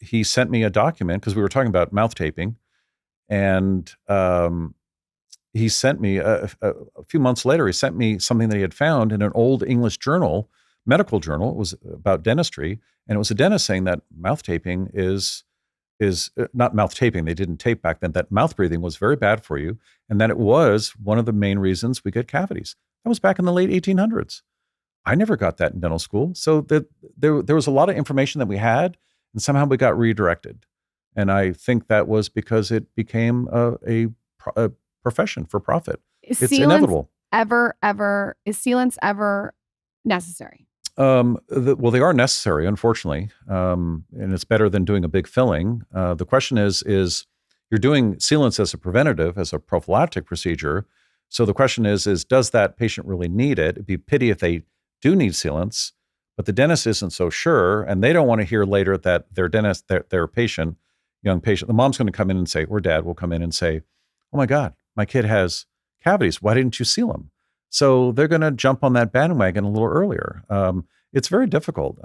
he sent me a document because we were talking about mouth taping, and he sent me a few months later. He sent me something that he had found in an old English journal, medical journal. It was about dentistry, and it was a dentist saying that mouth taping is not mouth taping. They didn't tape back then. That mouth breathing was very bad for you, and that it was one of the main reasons we get cavities. That was back in the late 1800s. I never got that in dental school. So there was a lot of information that we had, and somehow we got redirected. And I think that was because it became a profession for profit. It's inevitable. Is sealants ever necessary? Well, they are necessary, unfortunately, and it's better than doing a big filling. The question is you're doing sealants as a preventative, as a prophylactic procedure. So the question is does that patient really need it? It'd be a pity if they do need sealants, but the dentist isn't so sure, and they don't want to hear later that their dentist, their patient, young patient, the mom's going to come in and say, or dad will come in and say, oh my God, my kid has cavities. Why didn't you seal them? So they're going to jump on that bandwagon a little earlier. It's very difficult.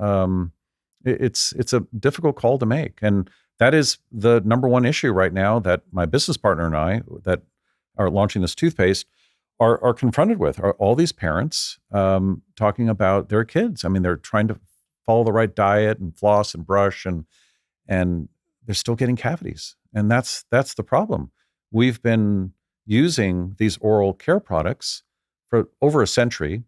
It's a difficult call to make. And that is the number one issue right now that my business partner and I that are launching this toothpaste are confronted with, are all these parents talking about their kids. I mean, they're trying to follow the right diet and floss and brush, and they're still getting cavities. And that's the problem. We've been using these oral care products for over a century,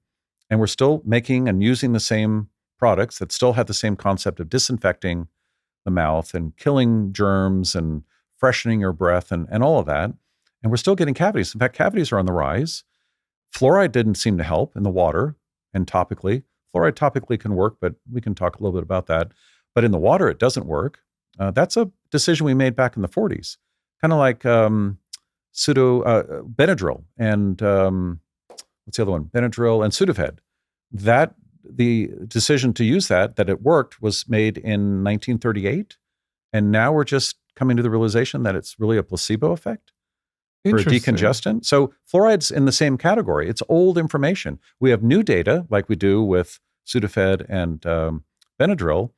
and we're still making and using the same products that still have the same concept of disinfecting the mouth and killing germs and freshening your breath and all of that. And we're still getting cavities. In fact, cavities are on the rise. Fluoride didn't seem to help in the water and topically. Fluoride topically can work, but we can talk a little bit about that. But in the water, it doesn't work. That's a decision we made back in the 40s, kind of like Benadryl and what's the other one? Benadryl and Sudafed. That the decision to use that it worked was made in 1938, and now we're just coming to the realization that it's really a placebo effect. for a Interesting. decongestant. So fluoride's in the same category. It's old information. We have new data, like we do with Sudafed and Benadryl,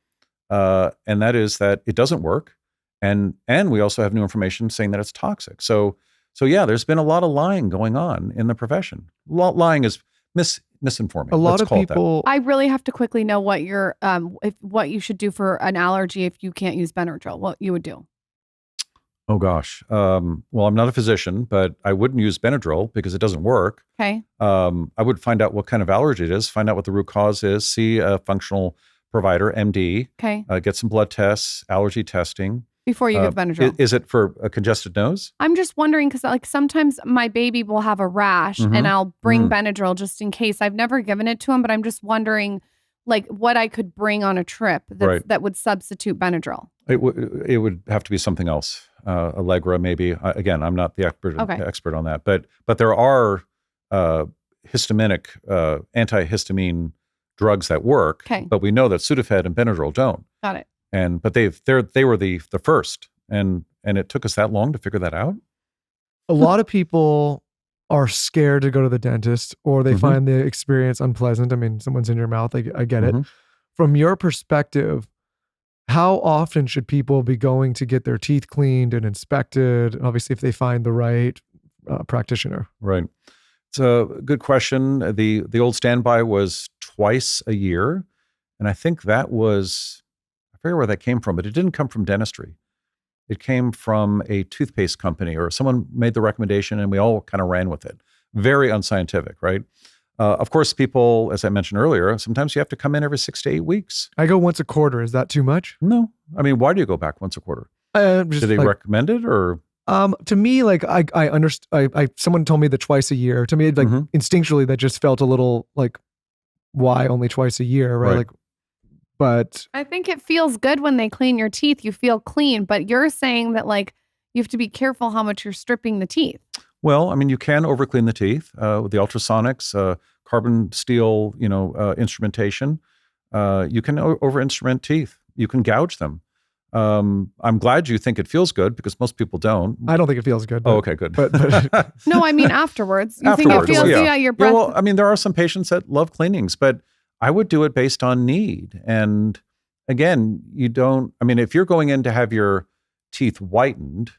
and that is that it doesn't work. And we also have new information saying that it's toxic. So yeah, there's been a lot of lying going on in the profession. Lying is misinforming. A lot Let's of call it that. people. I really have to quickly know what your what you should do for an allergy if you can't use Benadryl. What you would do? Oh gosh. Well, I'm not a physician, but I wouldn't use Benadryl because it doesn't work. Okay. I would find out what kind of allergy it is, find out what the root cause is, see a functional provider, MD, Okay. get some blood tests, allergy testing. Before you give Benadryl. Is it for a congested nose? I'm just wondering because like sometimes my baby will have a rash and I'll bring Benadryl just in case. I've never given it to him, but I'm just wondering like what I could bring on a trip that would substitute Benadryl. It would have to be something else. Allegra, maybe. Again, I'm not the expert on that, but there are histaminic antihistamine drugs that work. Okay. But we know that Sudafed and Benadryl don't. Got it. But they were the first, and it took us that long to figure that out. A lot of people are scared to go to the dentist, or they find the experience unpleasant. I mean, someone's in your mouth. I get it. From your perspective, how often should people be going to get their teeth cleaned and inspected? Obviously, if they find the right practitioner. Right. It's a good question. The old standby was twice a year, and I think that was, I forget where that came from, but it didn't come from dentistry. It came from a toothpaste company, or someone made the recommendation and we all kind of ran with it. Very unscientific, right? Of course, people, as I mentioned earlier, sometimes you have to come in every 6 to 8 weeks. I go once a quarter. Is that too much? No. I mean, why do you go back once a quarter? Just Did they recommend it, or? To me, like I understand. Someone told me that twice a year. To me, like instinctually, that just felt a little like, why only twice a year, right? Like, but I think it feels good when they clean your teeth. You feel clean, but you're saying that like you have to be careful how much you're stripping the teeth. Well, I mean, you can overclean the teeth with the ultrasonics, carbon steel, instrumentation. You can over-instrument teeth. You can gouge them. I'm glad you think it feels good because most people don't. I don't think it feels good. Oh, okay, good. But No, I mean afterwards. You Afterwards, think it feels your breath. Yeah, well, I mean, there are some patients that love cleanings, but I would do it based on need. And again, if you're going in to have your teeth whitened,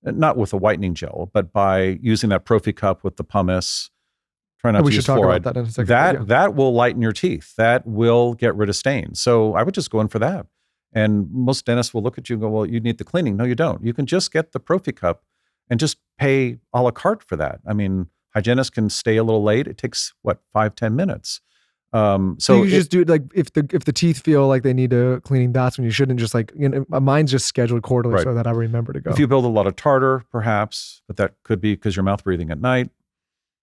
not with a whitening gel, but by using that Prophy cup with the pumice, try not to use fluoride. We should talk about that in a second. That will lighten your teeth. That will get rid of stains. So I would just go in for that. And most dentists will look at you and go, well, you need the cleaning. No, you don't. You can just get the Prophy cup and just pay a la carte for that. I mean, hygienists can stay a little late. It takes, 5-10 minutes. So you just do it like if the teeth feel like they need a cleaning, that's when you shouldn't just like, mine's just scheduled quarterly so that I remember to go. If you build a lot of tartar, perhaps, but that could be because you're mouth breathing at night.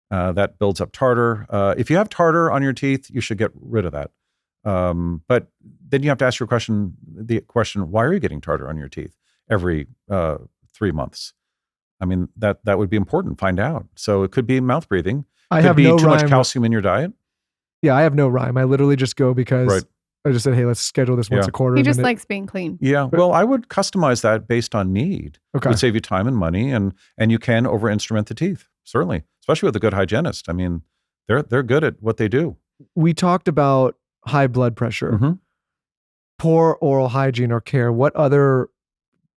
That builds up tartar. If you have tartar on your teeth, you should get rid of that. But then you have to ask the question, why are you getting tartar on your teeth every 3 months? I mean, that would be important. Find out. So it could be mouth breathing. It could be too much calcium in your diet. Yeah, I have no rhyme. I literally just go because I just said, hey, let's schedule this once a quarter. He just likes being clean. Yeah. Well, I would customize that based on need. Okay. It would save you time and money, and you can over-instrument the teeth, certainly, especially with a good hygienist. I mean, they're good at what they do. We talked about high blood pressure, poor oral hygiene or care. What other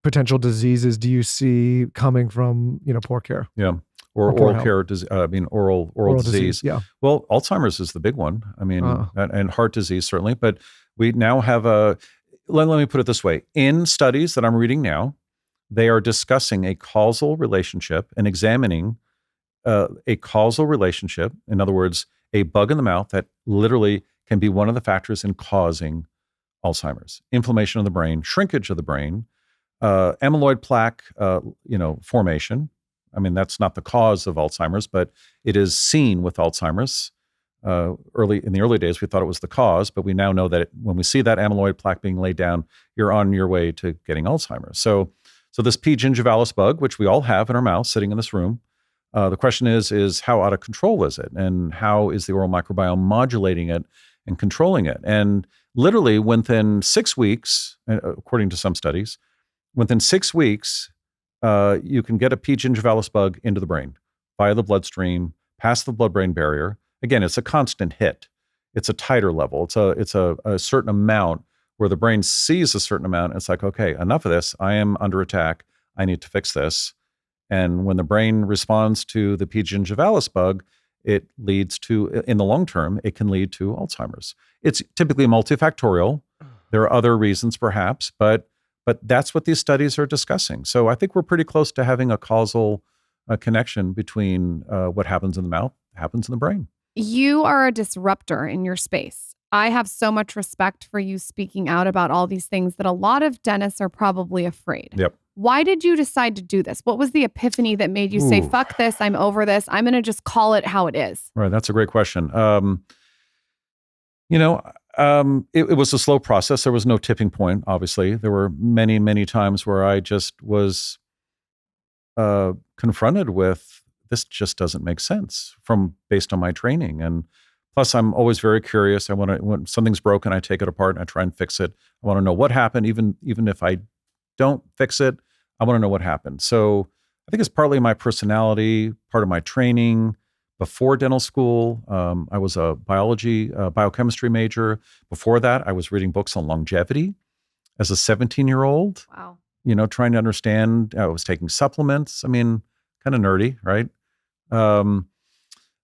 potential diseases do you see coming from, poor care? Yeah. Or oral care, oral disease. Yeah. Well, Alzheimer's is the big one. I mean, and heart disease certainly. But we now have let me put it this way. In studies that I'm reading now, they are discussing a causal relationship and examining a causal relationship. In other words, a bug in the mouth that literally can be one of the factors in causing Alzheimer's, inflammation of the brain, shrinkage of the brain, amyloid plaque, formation. I mean, that's not the cause of Alzheimer's, but it is seen with Alzheimer's. In the early days, we thought it was the cause, but we now know that when we see that amyloid plaque being laid down, you're on your way to getting Alzheimer's. So this P. gingivalis bug, which we all have in our mouth sitting in this room, the question is how out of control is it? And how is the oral microbiome modulating it and controlling it? And literally within 6 weeks, according to some studies, within 6 weeks, you can get a P. gingivalis bug into the brain via the bloodstream, past the blood-brain barrier. Again, it's a constant hit. It's a titer level. It's a certain amount where the brain sees a certain amount. And it's like, okay, enough of this. I am under attack. I need to fix this. And when the brain responds to the P. gingivalis bug, it leads to, in the long term, it can lead to Alzheimer's. It's typically multifactorial. There are other reasons perhaps, but that's what these studies are discussing. So I think we're pretty close to having a causal connection between what happens in the mouth, happens in the brain. You are a disruptor in your space. I have so much respect for you speaking out about all these things that a lot of dentists are probably afraid. Yep. Why did you decide to do this? What was the epiphany that made you say, fuck this, I'm over this, I'm going to just call it how it is? Right. That's a great question. It was a slow process. There was no tipping point, obviously. There were many, many times where I just was confronted with, this just doesn't make sense based on my training. And plus, I'm always very curious. When something's broken, I take it apart and I try and fix it. I want to know what happened, even if I don't fix it. I want to know what happened. So I think it's partly my personality, part of my training. Before dental school, I was a biochemistry major. Before that, I was reading books on longevity as a 17-year-old. Wow. Trying to understand. I was taking supplements. I mean, kind of nerdy, right?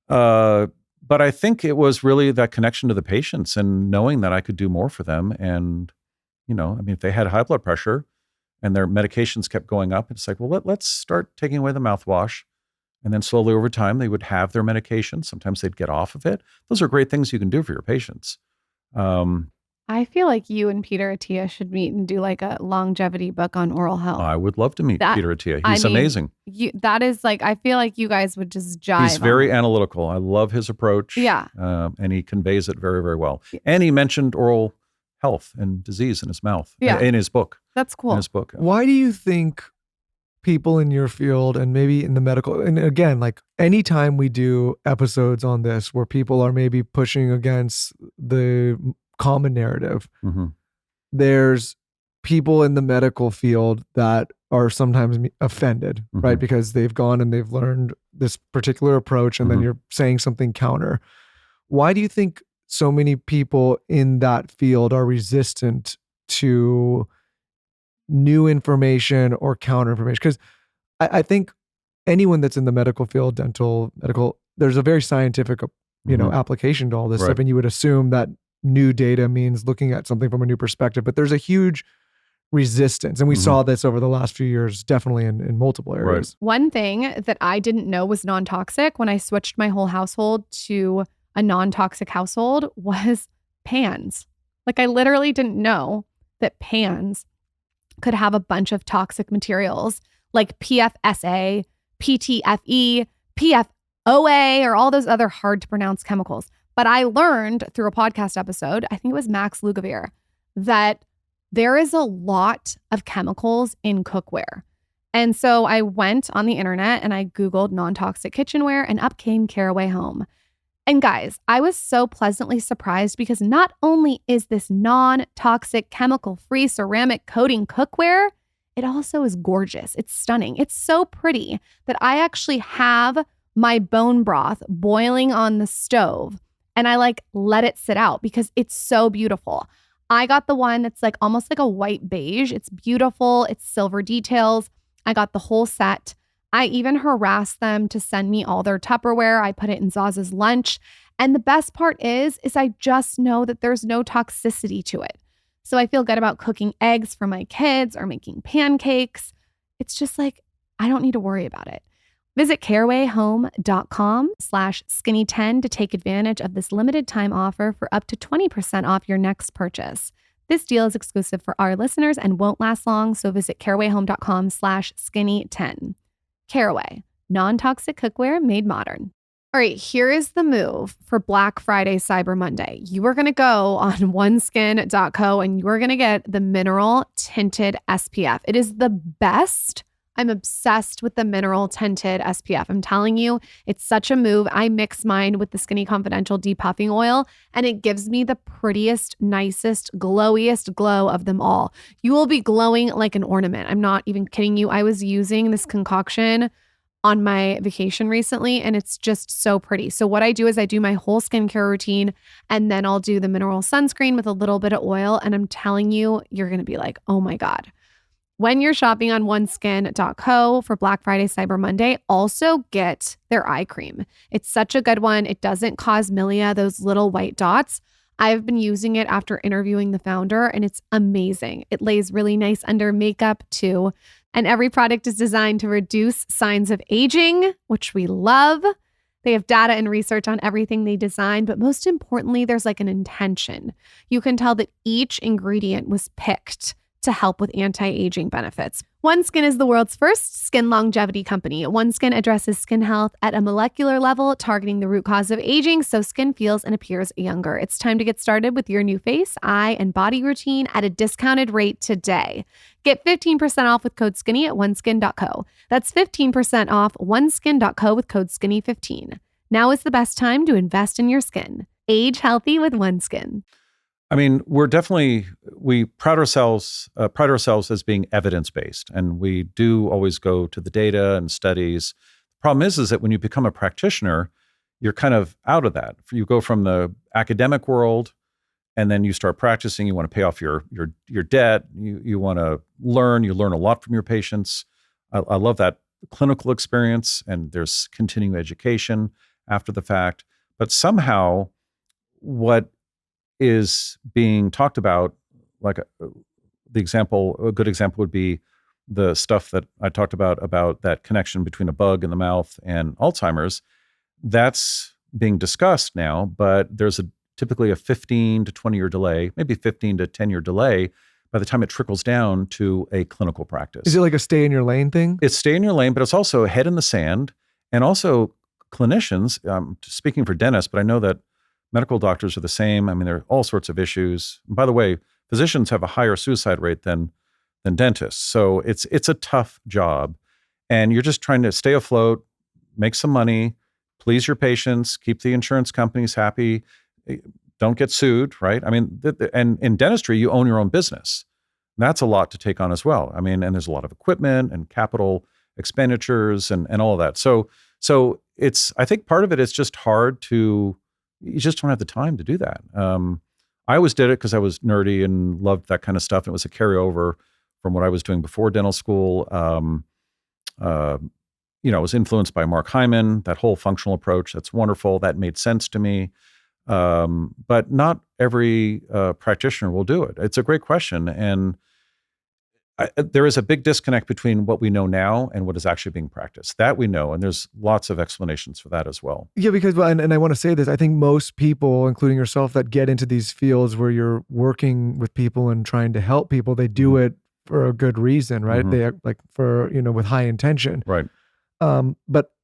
But I think it was really that connection to the patients and knowing that I could do more for them. And, if they had high blood pressure and their medications kept going up, it's like, well, let's start taking away the mouthwash. And then slowly over time, they would have their medication. Sometimes they'd get off of it. Those are great things you can do for your patients. I feel like you and Peter Attia should meet and do like a longevity book on oral health. I would love to meet Peter Attia. He's amazing. I feel like you guys would just jive. He's very analytical. I love his approach. Yeah. And he conveys it very, very well. And he mentioned oral health and disease in his mouth, in his book. That's cool. In his book. Why do you think people in your field and maybe in the medical, and again, like anytime we do episodes on this where people are maybe pushing against the common narrative, there's people in the medical field that are sometimes offended, right? Because they've gone and they've learned this particular approach and then you're saying something counter. Why do you think so many people in that field are resistant to new information or counter information? Because I think anyone that's in the medical field, dental, medical, there's a very scientific, application to all this stuff. And you would assume that new data means looking at something from a new perspective, but there's a huge resistance. And we saw this over the last few years, definitely in multiple areas. Right. One thing that I didn't know was non-toxic when I switched my whole household to a non-toxic household was pans. Like I literally didn't know that pans could have a bunch of toxic materials like PFSA, PTFE, PFOA, or all those other hard to pronounce chemicals. But I learned through a podcast episode, I think it was Max Lugavere, that there is a lot of chemicals in cookware. And so I went on the internet and I Googled non-toxic kitchenware and up came Caraway Home. And guys, I was so pleasantly surprised because not only is this non-toxic chemical-free ceramic coating cookware, it also is gorgeous. It's stunning. It's so pretty that I actually have my bone broth boiling on the stove and I let it sit out because it's so beautiful. I got the one that's almost like a white beige. It's beautiful. It's silver details. I got the whole set. I even harassed them to send me all their Tupperware. I put it in Zaza's lunch. And the best part is I just know that there's no toxicity to it. So I feel good about cooking eggs for my kids or making pancakes. It's just I don't need to worry about it. Visit carawayhome.com/skinny10 to take advantage of this limited time offer for up to 20% off your next purchase. This deal is exclusive for our listeners and won't last long, so visit carawayhome.com/skinny10. Caraway, non-toxic cookware made modern. All right, here is the move for Black Friday, Cyber Monday. You are going to go on oneskin.co and you are going to get the mineral tinted SPF. It is the best I'm obsessed with the mineral tinted SPF. I'm telling you, it's such a move. I mix mine with the Skinny Confidential depuffing oil, and it gives me the prettiest, nicest, glowiest glow of them all. You will be glowing like an ornament. I'm not even kidding you. I was using this concoction on my vacation recently, and it's just so pretty. So what I do is I do my whole skincare routine, and then I'll do the mineral sunscreen with a little bit of oil. And I'm telling you, you're going to be like, oh my God. When you're shopping on oneskin.co for Black Friday, Cyber Monday, also get their eye cream. It's such a good one. It doesn't cause milia, those little white dots. I've been using it after interviewing the founder, and it's amazing. It lays really nice under makeup too. And every product is designed to reduce signs of aging, which we love. They have data and research on everything they design, but most importantly, there's like an intention. You can tell that each ingredient was picked to help with anti-aging benefits. OneSkin is the world's first skin longevity company. OneSkin addresses skin health at a molecular level, targeting the root cause of aging so skin feels and appears younger. It's time to get started with your new face, eye, and body routine at a discounted rate today. Get 15% off with code SKINNY at oneskin.co. That's 15% off oneskin.co with code SKINNY15. Now is the best time to invest in your skin. Age healthy with OneSkin. I mean, we pride ourselves as being evidence-based, and we do always go to the data and studies. The problem is that when you become a practitioner, you're kind of out of that. You go from the academic world, and then you start practicing. You want to pay off your debt. You want to learn. You learn a lot from your patients. I love that clinical experience, and there's continuing education after the fact. But somehow, what is being talked about, like a good example would be the stuff that I talked about that connection between a bug in the mouth and Alzheimer's. That's being discussed now, but there's typically a 15 to 20 year delay, maybe 15 to 10 year delay by the time it trickles down to a clinical practice. Is it like a stay in your lane thing? It's stay in your lane, but it's also a head in the sand. And also clinicians, speaking for dentists, but I know that medical doctors are the same. I mean, there are all sorts of issues. And by the way, physicians have a higher suicide rate than dentists. So it's a tough job. And you're just trying to stay afloat, make some money, please your patients, keep the insurance companies happy, don't get sued, right? I mean, and in dentistry, you own your own business. That's a lot to take on as well. I mean, and there's a lot of equipment and capital expenditures and all of that. So I think part of it is just hard to, you just don't have the time to do that. I always did it because I was nerdy and loved that kind of stuff. And it was a carryover from what I was doing before dental school. I was influenced by Mark Hyman, that whole functional approach. That's wonderful. That made sense to me. But not every practitioner will do it. It's a great question. And there is a big disconnect between what we know now and what is actually being practiced. That we know, and there's lots of explanations for that as well. Yeah, because, and I want to say this, I think most people, including yourself, that get into these fields where you're working with people and trying to help people, they do it for a good reason, right? Mm-hmm. They are like with high intention. Right. And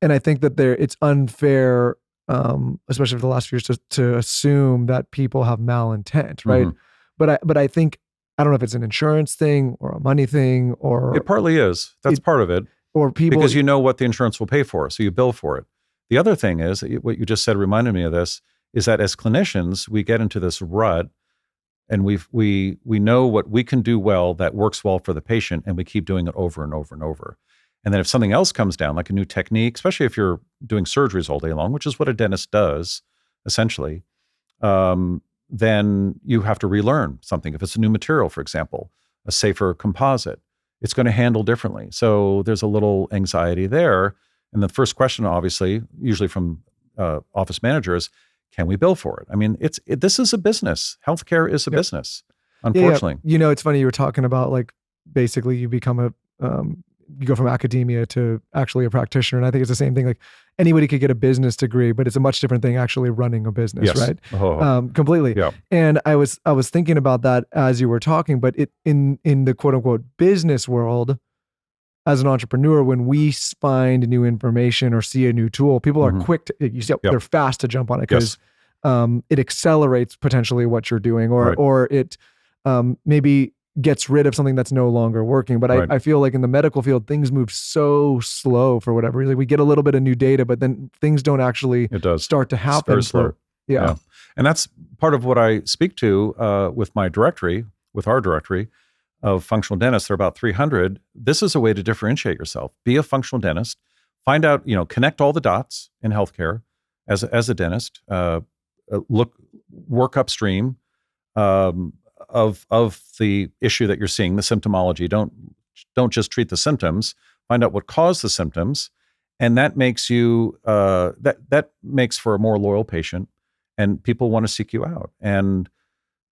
I think that it's unfair, especially for the last few years, to assume that people have malintent, right? Mm-hmm. But I think, I don't know if it's an insurance thing or a money thing or... It partly is. That's part of it. Or people... Because you know what the insurance will pay for, so you bill for it. The other thing is, what you just said reminded me of this, is that as clinicians, we get into this rut and we know what we can do well that works well for the patient, and we keep doing it over and over and over. And then if something else comes down, like a new technique, especially if you're doing surgeries all day long, which is what a dentist does, essentially, then you have to relearn something. If it's a new material, for example, a safer composite, it's going to handle differently. So there's a little anxiety there. And the first question, obviously, usually from office managers, can we bill for it? I mean, this is a business. Healthcare is a business, unfortunately. Yeah. It's funny, you were talking about like, basically you become you go from academia to actually a practitioner. And I think it's the same thing. Like anybody could get a business degree, but it's a much different thing actually running a business, yes. right? Oh. Completely. Yeah. And I was thinking about that as you were talking, but in the quote unquote business world, as an entrepreneur, when we find new information or see a new tool, people are quick to, they're fast to jump on it because it accelerates potentially what you're doing, or it maybe gets rid of something that's no longer working. But Right. I feel like in the medical field, things move so slow for whatever reason. We get a little bit of new data, but then things don't actually It does. start to It's happen. very slow. Yeah. And that's part of what I speak to with my directory, with our directory of functional dentists. There are about 300. This is a way to differentiate yourself. Be a functional dentist. Find out, connect all the dots in healthcare as a dentist. Work upstream of the issue that you're seeing, the symptomology. Don't just treat the symptoms. Find out what caused the symptoms, and that makes you that makes for a more loyal patient, and people want to seek you out. And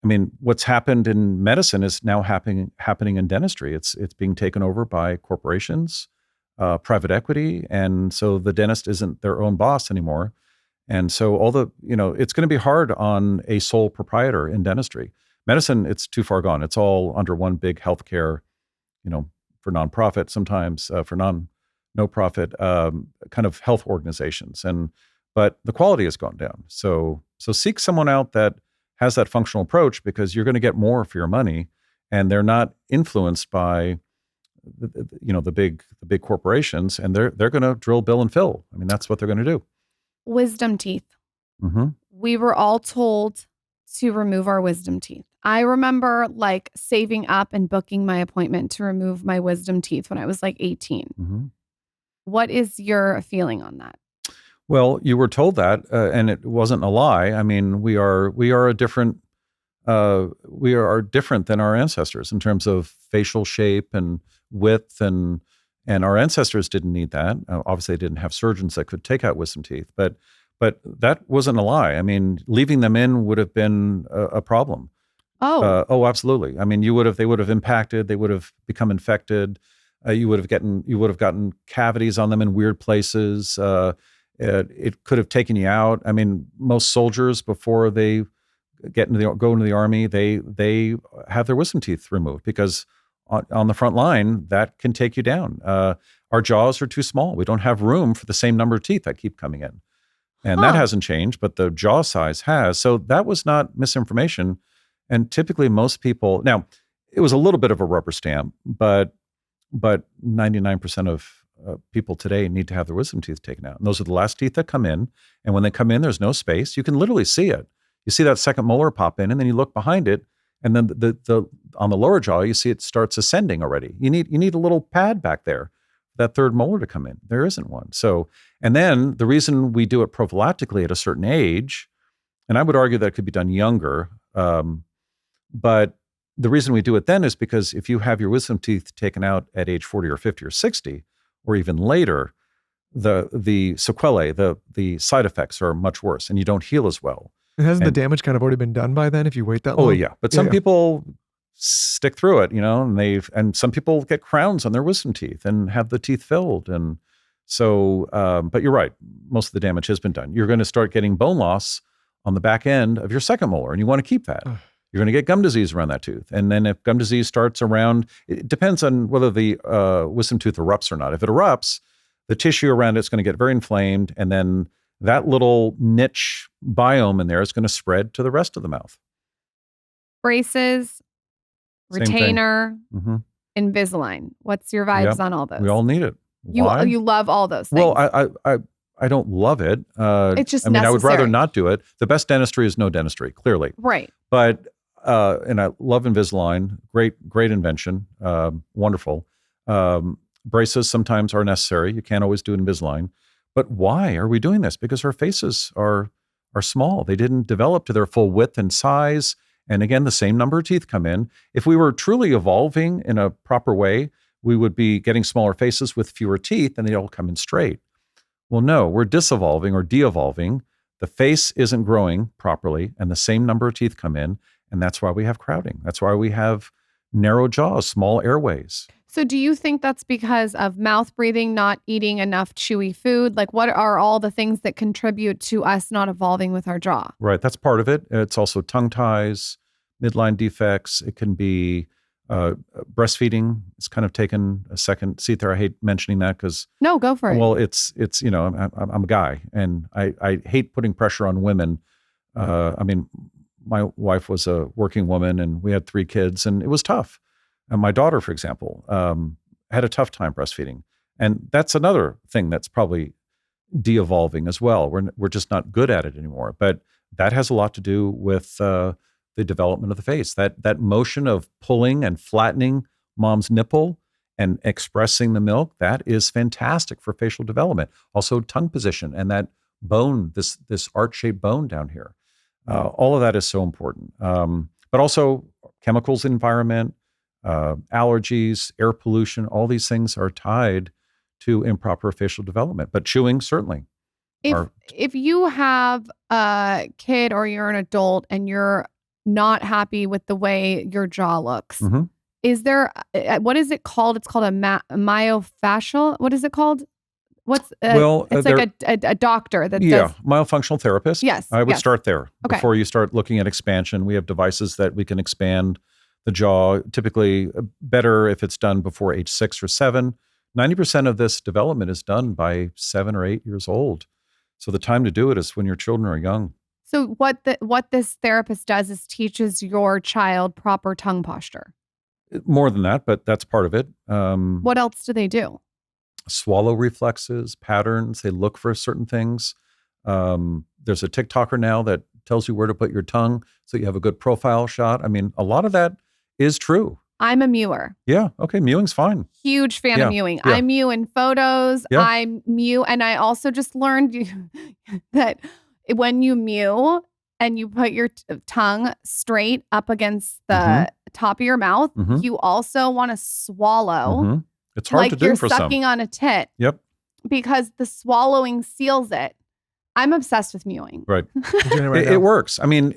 I mean, what's happened in medicine is now happening in dentistry. It's being taken over by corporations, private equity, and so the dentist isn't their own boss anymore. And so it's going to be hard on a sole proprietor in dentistry. Medicine, it's too far gone. It's all under one big healthcare, for nonprofit, sometimes for no profit kind of health organizations. But the quality has gone down. So seek someone out that has that functional approach, because you're going to get more for your money, and they're not influenced by the big corporations, and they're going to drill, bill, and fill. I mean, that's what they're going to do. Wisdom teeth. Mm-hmm. We were all told to remove our wisdom teeth. I remember like saving up and booking my appointment to remove my wisdom teeth when I was like 18. Mm-hmm. What is your feeling on that? Well, you were told that, and it wasn't a lie. I mean, we are different than our ancestors in terms of facial shape and width, and our ancestors didn't need that. Obviously, they didn't have surgeons that could take out wisdom teeth, but that wasn't a lie. I mean, leaving them in would have been a problem. Oh, absolutely. I mean, they would have impacted. They would have become infected. You would have gotten cavities on them in weird places. It could have taken you out. I mean, most soldiers, before they go into the army, they have their wisdom teeth removed, because on the front line, that can take you down. Our jaws are too small. We don't have room for the same number of teeth that keep coming in. And that hasn't changed, but the jaw size has. So that was not misinformation. And typically most people, now it was a little bit of a rubber stamp, but 99% of people today need to have their wisdom teeth taken out. And those are the last teeth that come in. And when they come in, there's no space. You can literally see it. You see that second molar pop in, and then you look behind it, and then the on the lower jaw, you see it starts ascending already. You need a little pad back there, that third molar to come in. There isn't one. So, and then the reason we do it prophylactically at a certain age, and I would argue that it could be done younger, but the reason we do it then is because if you have your wisdom teeth taken out at age 40 or 50 or 60, or even later, the sequelae, the side effects are much worse, and you don't heal as well. And hasn't the damage kind of already been done by then if you wait that long? Oh yeah, but some people stick through it, and some people get crowns on their wisdom teeth and have the teeth filled, and so. But you're right, most of the damage has been done. You're going to start getting bone loss on the back end of your second molar, and you want to keep that. You're going to get gum disease around that tooth, and then if gum disease starts around, it depends on whether the wisdom tooth erupts or not. If it erupts, the tissue around it's going to get very inflamed, and then that little niche biome in there is going to spread to the rest of the mouth. Braces, retainer, Invisalign. What's your vibes on all those? We all need it. Why? You love all those things. Well, I don't love it. It's just necessary. I would rather not do it. The best dentistry is no dentistry, clearly. Right. But and I love Invisalign. Great invention. Wonderful. Braces sometimes are necessary. You can't always do Invisalign. But why are we doing this? Because our faces are small. They didn't develop to their full width and size. And again, the same number of teeth come in. If we were truly evolving in a proper way, we would be getting smaller faces with fewer teeth, and they all come in straight. Well, no, we're disevolving or de-evolving. The face isn't growing properly, and the same number of teeth come in, and that's why we have crowding. That's why we have narrow jaws, small airways. So do you think that's because of mouth breathing, not eating enough chewy food? Like, what are all the things that contribute to us not evolving with our jaw? Right. That's part of it. It's also tongue ties, midline defects. It can be breastfeeding. It's kind of taken a second seat there. I hate mentioning that because... No, go for it. Well, it's I'm a guy, and I hate putting pressure on women. I mean, my wife was a working woman, and we had 3 kids, and it was tough. And my daughter, for example, had a tough time breastfeeding. And that's another thing that's probably de-evolving as well. We're just not good at it anymore. But that has a lot to do with the development of the face. That motion of pulling and flattening mom's nipple and expressing the milk, that is fantastic for facial development. Also tongue position and that bone, this arch-shaped bone down here. All of that is so important. But also chemicals, environment, allergies, air pollution, all these things are tied to improper facial development. But chewing, certainly. If you have a kid or you're an adult and you're not happy with the way your jaw looks, is there, what is it called? It's called a myofascial. What is it called? It's like a doctor that does. Myofunctional therapist. Yes. I would start there before you start looking at expansion. We have devices that we can expand the jaw, typically better if it's done before age 6 or 7. 90% of this development is done by 7 or 8 years old. So the time to do it is when your children are young. So what this therapist does is teaches your child proper tongue posture. More than that, but that's part of it. What else do they do? Swallow reflexes, patterns. They look for certain things. There's a TikToker now that tells you where to put your tongue so you have a good profile shot. I mean, a lot of that is true. I'm a mewer. Yeah. Okay. Mewing's fine. Huge fan of mewing. I mew in photos. Yeah. I mew. And I also just learned that when you mew and you put your tongue straight up against the top of your mouth, you also want to swallow. It's hard to do for some. Like you're sucking on a tit. Yep. Because the swallowing seals it. I'm obsessed with mewing. Right. It works. I mean,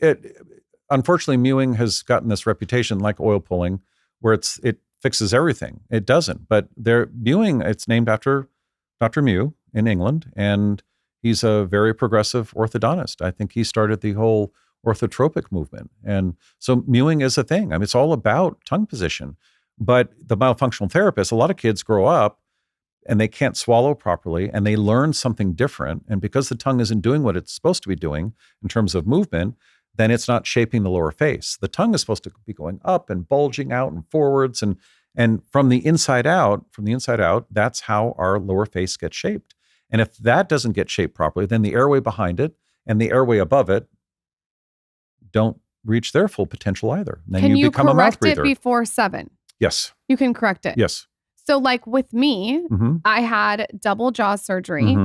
unfortunately, mewing has gotten this reputation like oil pulling, where it fixes everything. It doesn't. But mewing, it's named after Dr. Mew in England, and he's a very progressive orthodontist. I think he started the whole orthotropic movement. And so mewing is a thing. I mean, it's all about tongue position. But the myofunctional therapist, a lot of kids grow up and they can't swallow properly and they learn something different. And because the tongue isn't doing what it's supposed to be doing in terms of movement, then it's not shaping the lower face. The tongue is supposed to be going up and bulging out and forwards. And from the inside out, that's how our lower face gets shaped. And if that doesn't get shaped properly, then the airway behind it and the airway above it don't reach their full potential either. Then Can you become a mouth breather. Can you correct it before 7? Yes. You can correct it? Yes. So like with me, I had double jaw surgery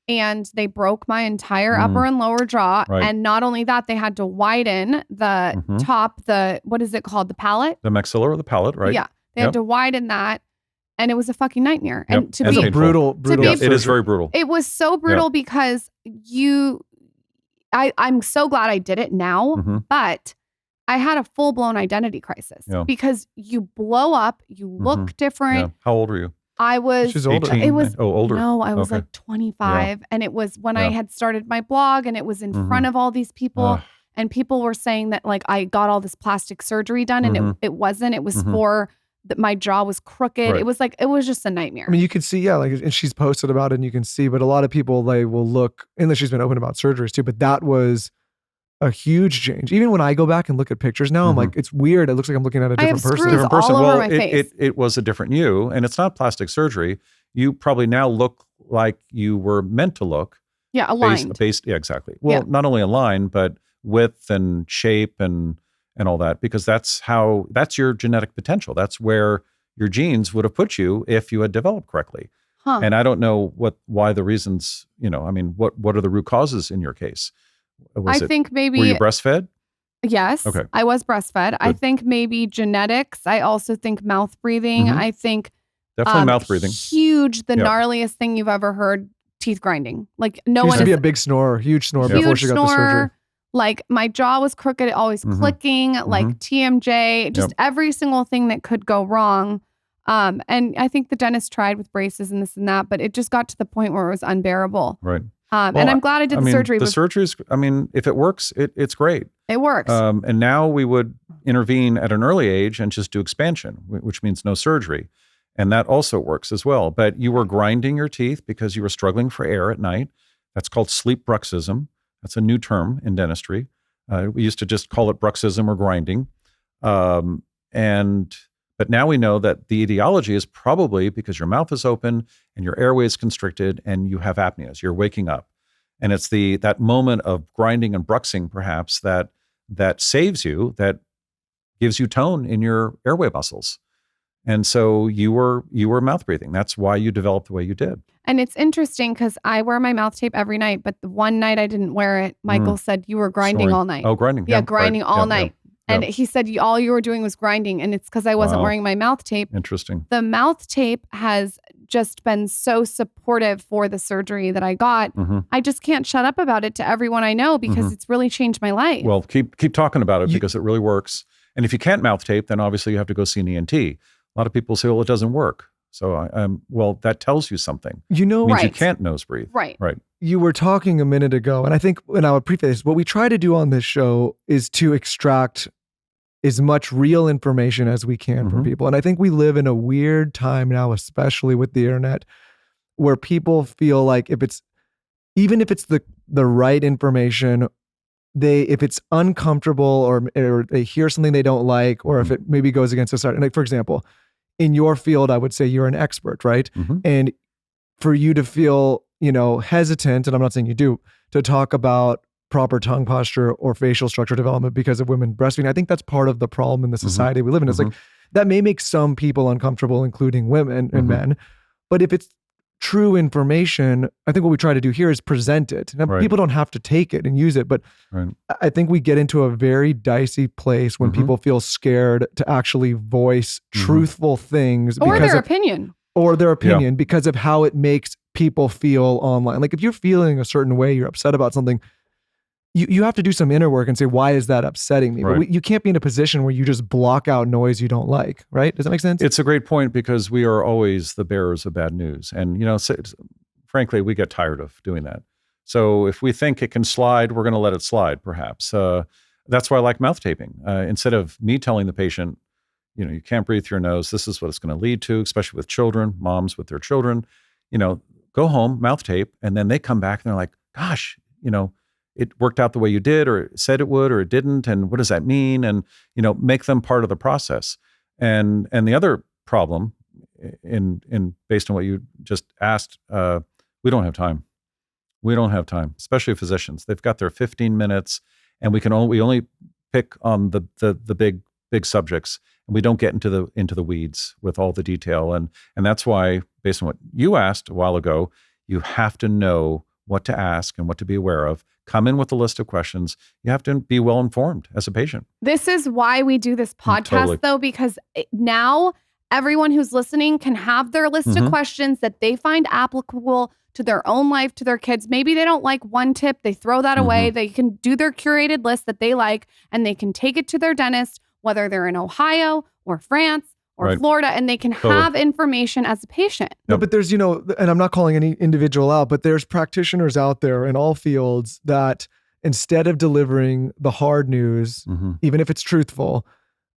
and they broke my entire upper and lower jaw. Right. And not only that, they had to widen the top, what is it called? The palate? The maxilla or the palate, right? Yeah. They had to widen that. And it was a fucking nightmare. Yep. And to It's be a brutal it is very brutal. It was so brutal because I'm so glad I did it now, but I had a full-blown identity crisis because you blow up, you look different. Yeah. How old were you? I was She's older. 18? It was older. No, I was like 25 and it was when I had started my blog and it was in front of all these people and people were saying that like I got all this plastic surgery done and it wasn't. It was for that my jaw was crooked. Right. It was like it was just a nightmare. I mean, you could see, and she's posted about it and you can see, but a lot of people, they will look, and she's been open about surgeries too, but that was a huge change. Even when I go back and look at pictures now, I'm like, it's weird. It looks like I'm looking at a different person. Screws all over my Well, face. it was a different you, and it's not plastic surgery. You probably now look like you were meant to look. Yeah, aligned. Yeah, exactly. Well, not only aligned, but width and shape and all that, because that's your genetic potential. That's where your genes would have put you if you had developed correctly. And I don't know why the reasons, I mean, what are the root causes in your case? Think maybe. Were you breastfed? Yes. Okay. I was breastfed. Good. I think maybe genetics. I also think mouth breathing. I think definitely mouth breathing. Huge, the gnarliest thing you've ever heard, teeth grinding. Like no one used to be a big snorer, huge snore before she got the surgery. Like my jaw was crooked, always clicking, like TMJ, just every single thing that could go wrong. And I think the dentist tried with braces and this and that, but it just got to the point where it was unbearable. Right. And I'm glad I did the surgery. The surgery's, if it works, it's great. It works. And now we would intervene at an early age and just do expansion, which means no surgery. And that also works as well. But you were grinding your teeth because you were struggling for air at night. That's called sleep bruxism. That's a new term in dentistry. We used to just call it bruxism or grinding. But But now we know that the etiology is probably because your mouth is open and your airway is constricted and you have apneas. You're waking up. And it's that moment of grinding and bruxing, perhaps, that saves you, that gives you tone in your airway muscles. And so you were mouth breathing. That's why you developed the way you did. And it's interesting because I wear my mouth tape every night, but the one night I didn't wear it, Michael said you were grinding Snoring. all night. Oh, grinding. Yeah, grinding all night. Yeah. And he said all you were doing was grinding, and it's because I wasn't Wow. wearing my mouth tape. Interesting. The mouth tape has just been so supportive for the surgery that I got. Mm-hmm. I just can't shut up about it to everyone I know because it's really changed my life. Well, keep talking about it because it really works. And if you can't mouth tape, then obviously you have to go see an ENT. A lot of people say, well, it doesn't work. So, well, that tells you something. You know, It means you Right. can't nose breathe. Right. Right. you were talking a minute ago, and I think when I would preface, what we try to do on this show is to extract as much real information as we can from Mhm. people. And I think we live in a weird time now, especially with the internet, where people feel like even if it's the right information, if it's uncomfortable or they hear something they don't like, or if it maybe goes against a certain, like for example, in your field, I would say you're an expert, right? Mhm. And for you to feel, hesitant, and I'm not saying you do, to talk about proper tongue posture or facial structure development because of women breastfeeding, I think that's part of the problem in the society we live in. It's like, that may make some people uncomfortable, including women and men. But if it's true information, I think what we try to do here is present it. Now, Right. people don't have to take it and use it, but Right. I think we get into a very dicey place when people feel scared to actually voice truthful things Or because their of, opinion. because of how it makes people feel online. Like if you're feeling a certain way, you're upset about something, you have to do some inner work and say, why is that upsetting me? Right. But you can't be in a position where you just block out noise you don't like, right? Does that make sense? It's a great point because we are always the bearers of bad news. And, frankly, we get tired of doing that. So if we think it can slide, we're going to let it slide, perhaps. That's why I like mouth taping. Instead of me telling the patient, you can't breathe through your nose, this is what it's going to lead to, especially with children, moms with their children, go home, mouth tape, and then they come back and they're like, gosh, it worked out the way you did, or it said it would, or it didn't. And what does that mean? And, make them part of the process. And the other problem in based on what you just asked, we don't have time. We don't have time, especially physicians. They've got their 15 minutes and we only pick on the big subjects, and we don't get into the weeds with all the detail. And that's why, based on what you asked a while ago, you have to know what to ask and what to be aware of. Come in with a list of questions. You have to be well informed as a patient. This is why we do this podcast, Totally. though, because now everyone who's listening can have their list of questions that they find applicable to their own life, to their kids. Maybe they don't like one tip, they throw that away. They can do their curated list that they like, and they can take it to their dentist, whether they're in Ohio or France or Right. Florida, and they can have information as a patient. No, but there's, and I'm not calling any individual out, but there's practitioners out there in all fields that instead of delivering the hard news, even if it's truthful,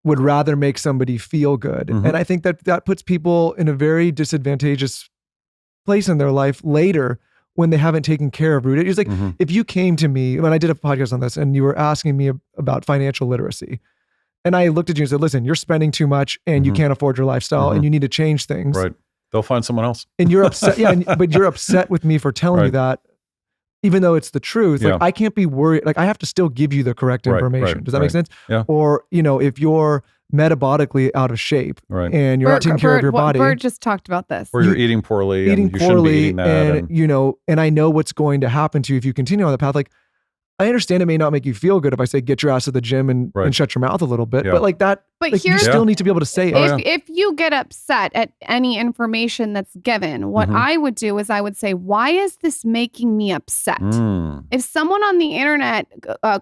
would rather make somebody feel good. And I think that puts people in a very disadvantageous place in their life later when they haven't taken care of root. It's like, if you came to me, when I did a podcast on this and you were asking me about financial literacy, and I looked at you and said, listen, you're spending too much and you can't afford your lifestyle and you need to change things. Right. They'll find someone else. And you're upset. But you're upset with me for telling you that, even though it's the truth. Like, I can't be worried. Like, I have to still give you the correct information. Does that make sense? Yeah. Or, if you're metabolically out of shape and you're not taking care of your body. Bert just talked about this. Or you're eating poorly and you shouldn't be eating that. And I know what's going to happen to you if you continue on the path. Like, I understand it may not make you feel good if I say get your ass to the gym and shut your mouth a little bit, but like that, But you still need to be able to say it. If you get upset at any information that's given, what I would do is I would say, why is this making me upset? If someone on the internet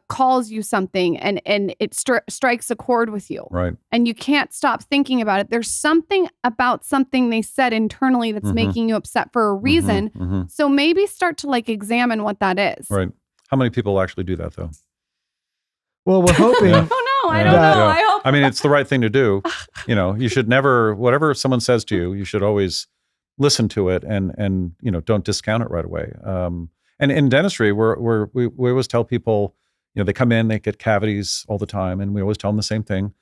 calls you something and it strikes a chord with you, and you can't stop thinking about it, there's something about something they said internally that's making you upset for a reason. So maybe start to examine what that is. Right. How many people actually do that, though? Well, we're hoping. I don't know. I hope. I mean, it's the right thing to do. You should never, whatever someone says to you, you should always listen to it and don't discount it right away. And in dentistry, we always tell people, they come in, they get cavities all the time, and we always tell them the same thing.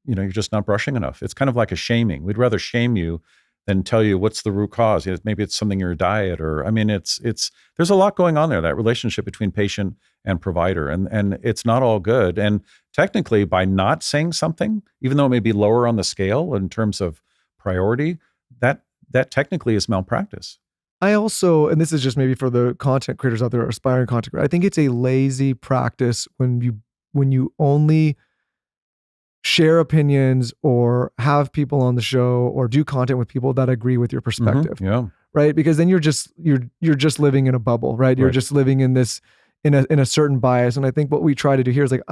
you're just not brushing enough. It's kind of like a shaming. We'd rather shame you than tell you what's the root cause. Maybe it's something in your diet, or there's a lot going on there, that relationship between patient and provider, and it's not all good. And technically, by not saying something, even though it may be lower on the scale in terms of priority, that technically is malpractice. I also, and this is just maybe for the content creators out there, aspiring content creators, I think it's a lazy practice when you only share opinions or have people on the show or do content with people that agree with your perspective. Yeah. Right. Because then you're just living in a bubble, right? You're just living in this, in a certain bias. And I think what we try to do here is like,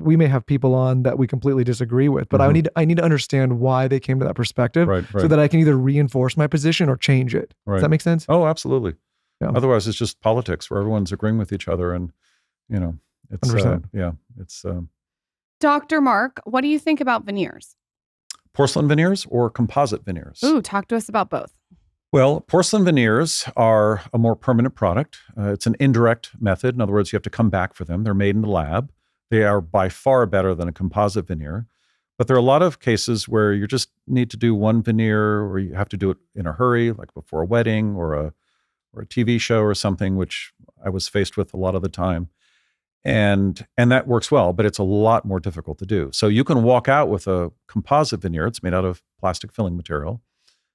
we may have people on that we completely disagree with, but I need to understand why they came to that perspective, so that I can either reinforce my position or change it. Does that make sense? Oh, absolutely. Yeah. Otherwise it's just politics where everyone's agreeing with each other, and it's, 100%. It's, Dr. Mark, what do you think about veneers? porcelain veneers or composite veneers? Ooh, talk to us about both. Well, porcelain veneers are a more permanent product. It's an indirect method. In other words, you have to come back for them. They're made in the lab. They are by far better than a composite veneer. But there are a lot of cases where you just need to do one veneer, or you have to do it in a hurry, like before a wedding or a TV show or something, which I was faced with a lot of the time. And that works well, but it's a lot more difficult to do. So you can walk out with a composite veneer. It's made out of plastic filling material.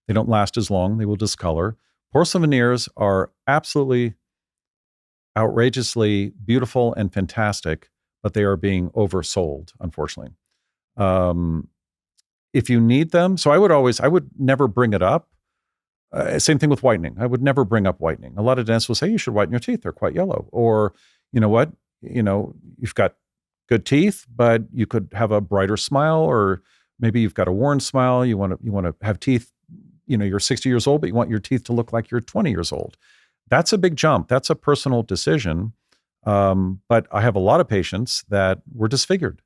They don't last as long. They will discolor. Porcelain veneers are absolutely outrageously beautiful and fantastic, but they are being oversold, unfortunately. If you need them, so I would never bring it up. Same thing with whitening. I would never bring up whitening. A lot of dentists will say, you should whiten your teeth. They're quite yellow. Or, you know what? You've got good teeth, but you could have a brighter smile, or maybe you've got a worn smile. You want to have teeth, you're 60 years old, but you want your teeth to look like you're 20 years old. That's a big jump. That's a personal decision. But I have a lot of patients that were disfigured.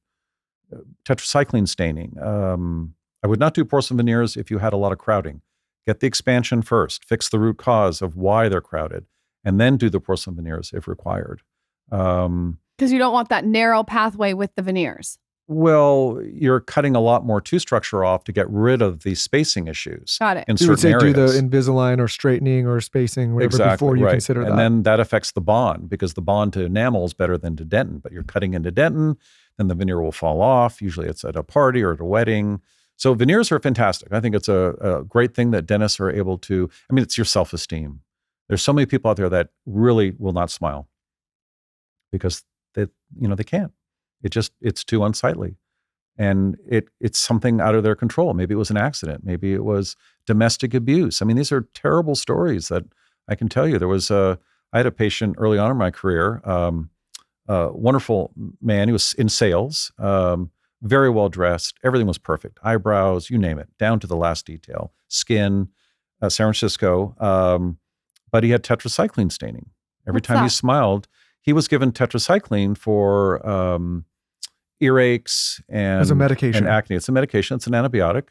Tetracycline staining. I would not do porcelain veneers if you had a lot of crowding. Get the expansion first, fix the root cause of why they're crowded, and then do the porcelain veneers if required. Because you don't want that narrow pathway with the veneers. Well, you're cutting a lot more tooth structure off to get rid of the spacing issues. Got it. In You would say certain areas. do the Invisalign or straightening or spacing, whatever, before you consider that. And then that affects the bond, because the bond to enamel is better than to dentin. But you're cutting into dentin, then the veneer will fall off. Usually it's at a party or at a wedding. So veneers are fantastic. I think it's a great thing that dentists are able to, it's your self-esteem. There's so many people out there that really will not smile because they can't. It's too unsightly. And it's something out of their control. Maybe it was an accident. Maybe it was domestic abuse. These are terrible stories that I can tell you. I had a patient early on in my career, wonderful man. He was in sales, very well dressed. Everything was perfect. Eyebrows, you name it, down to the last detail. Skin, San Francisco. But he had tetracycline staining. Every What's time that? he smiled, he was given tetracycline for earaches and As a medication. and acne. It's a medication. It's an antibiotic.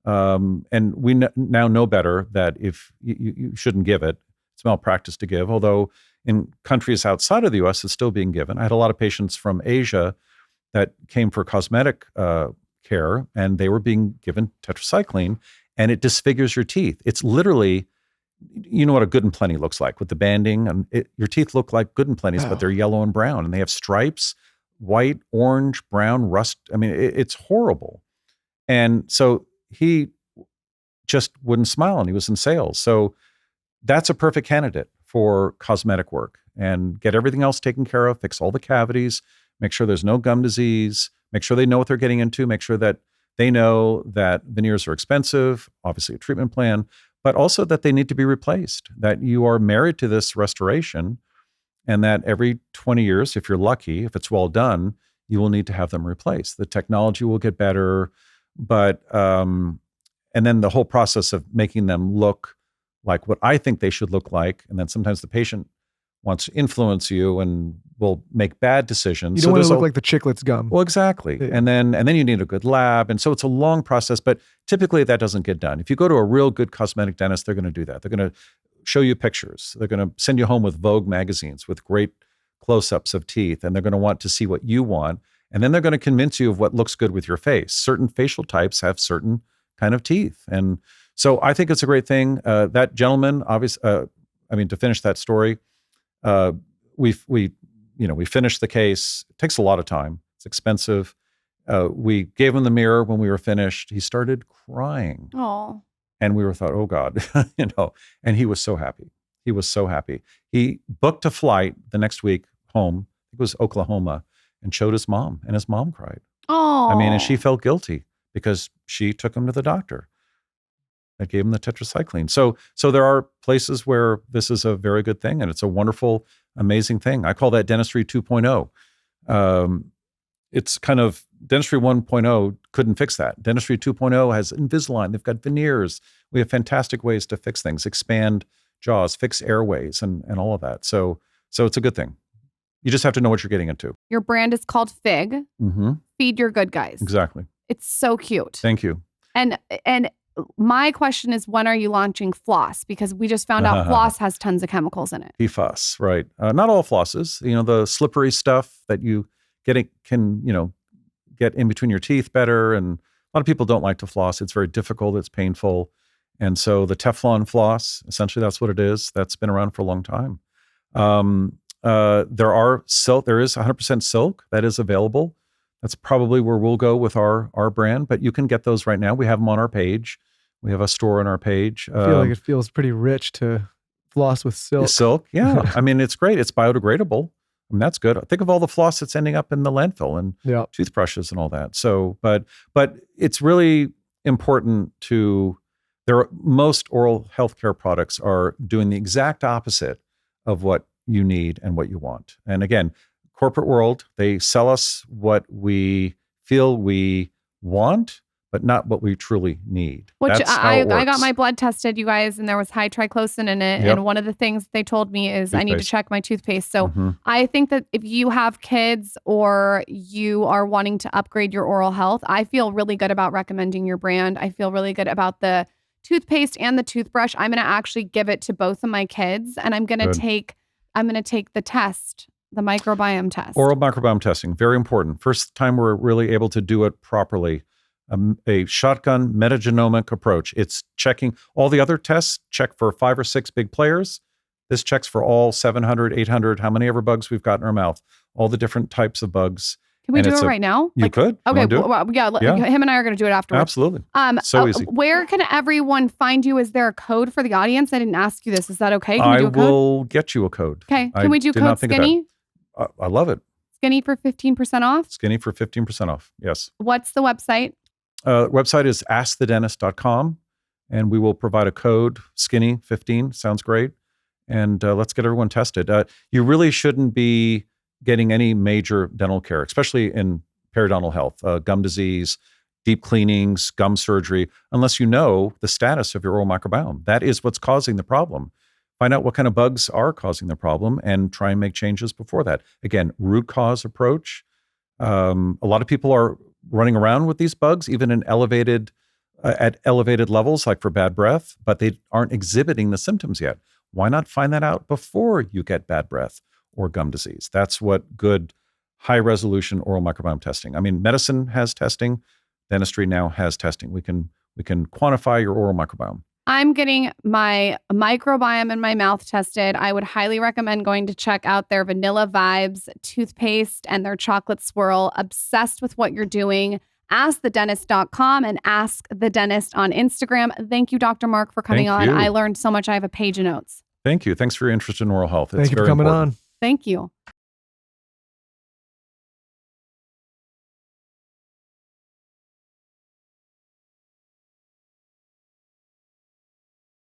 And we now know better that if you shouldn't give it, it's malpractice to give, although in countries outside of the U.S., it's still being given. I had a lot of patients from Asia that came for cosmetic care, and they were being given tetracycline, and it disfigures your teeth. It's literally, you know what a Good and Plenty looks like with the banding, and your teeth look like Good and Plenty's, but they're yellow and brown, and they have stripes, white, orange, brown, rust. It's horrible. And so he just wouldn't smile, and he was in sales. So that's a perfect candidate for cosmetic work, and get everything else taken care of, fix all the cavities, make sure there's no gum disease, make sure they know what they're getting into, make sure that they know that veneers are expensive, obviously a treatment plan, but also that they need to be replaced, that you are married to this restoration, and that every 20 years, if you're lucky, if it's well done, you will need to have them replaced. The technology will get better, but, and then the whole process of making them look like what I think they should look like, and then sometimes the patient wants to influence you and will make bad decisions. You don't want to look like the Chiclets gum. Well, exactly. Yeah. And then you need a good lab. And so it's a long process, but typically that doesn't get done. If you go to a real good cosmetic dentist, they're going to do that. They're going to show you pictures. They're going to send you home with Vogue magazines with great close-ups of teeth, and they're going to want to see what you want. And then they're going to convince you of what looks good with your face. Certain facial types have certain kind of teeth. And so I think it's a great thing. That gentleman, obviously, to finish that story, we finished the case. It takes a lot of time. It's expensive. We gave him the mirror when we were finished. He started crying. Oh. And we thought, oh God, and he was so happy. He was so happy. He booked a flight the next week home. It was Oklahoma, and showed his mom, and his mom cried. Oh. And she felt guilty because she took him to the doctor that gave him the tetracycline. So there are places where this is a very good thing, and it's a wonderful, amazing thing. I call that Dentistry 2.0. It's kind of Dentistry 1.0 couldn't fix that. Dentistry 2.0 has Invisalign. They've got veneers. We have fantastic ways to fix things, expand jaws, fix airways, and all of that. So it's a good thing. You just have to know what you're getting into. Your brand is called Fig. Mm-hmm. Feed your good guys. Exactly. It's so cute. Thank you. And my question is, when are you launching floss? Because we just found out floss has tons of chemicals in it. PFAS, right? Not all flosses. The slippery stuff that you can get in between your teeth better. And a lot of people don't like to floss. It's very difficult. It's painful. And so the Teflon floss, essentially, that's what it is. That's been around for a long time. There is 100% silk that is available. That's probably where we'll go with our brand, but you can get those right now. We have them on our page. We have a store on our page. I feel like it feels pretty rich to floss with silk. Silk, yeah. It's great. It's biodegradable. That's good. Think of all the floss that's ending up in the landfill and toothbrushes and all that. So, but it's really important most oral healthcare products are doing the exact opposite of what you need and what you want. And again, corporate world, they sell us what we feel we want, but not what we truly need. Which That's how it works. I got my blood tested, you guys, and there was high triclosan in it. Yep. And one of the things they told me is Toothpaste. I need to check my toothpaste. So Mm-hmm. I think that if you have kids or you are wanting to upgrade your oral health, I feel really good about recommending your brand. I feel really good about the toothpaste and the toothbrush. I'm going to actually give it to both of my kids, and I'm going to take the test, the microbiome test. Oral microbiome testing, very important. First time we're really able to do it properly. A shotgun metagenomic approach. It's checking all the other tests, check for 5 or 6 big players. This checks for all 700, 800, how many ever bugs we've got in our mouth, all the different types of bugs. Can we do it right now? You could. Okay. You do it? Well, him and I are going to do it afterwards. Absolutely. So easy. Where can everyone find you? Is there a code for the audience? I didn't ask you this. Is that okay? Can we do a code? I will get you a code. Okay. Can we do code skinny? I love it. Skinny for 15% off? Skinny for 15% off. Yes. What's the website? Website is askthedentist.com, and we will provide a code, skinny 15. Sounds great. And let's get everyone tested. You really shouldn't be getting any major dental care, especially in periodontal health, gum disease, deep cleanings, gum surgery, unless you know the status of your oral microbiome. That is what's causing the problem. Find out what kind of bugs are causing the problem and try and make changes before that. Again, root cause approach. A lot of people are running around with these bugs, even in at elevated levels, like for bad breath, but they aren't exhibiting the symptoms yet. Why not find that out before you get bad breath or gum disease? That's what good high-resolution oral microbiome testing. Medicine has testing. Dentistry now has testing. We can quantify your oral microbiome. I'm getting my microbiome in my mouth tested. I would highly recommend going to check out their Vanilla Vibes toothpaste and their chocolate swirl. Obsessed with what you're doing. AskTheDentist.com and Ask the Dentist on Instagram. Thank you, Dr. Mark, for coming on. I learned so much. I have a page of notes. Thank you. Thanks for your interest in oral health. Thank you for coming on. Thank you.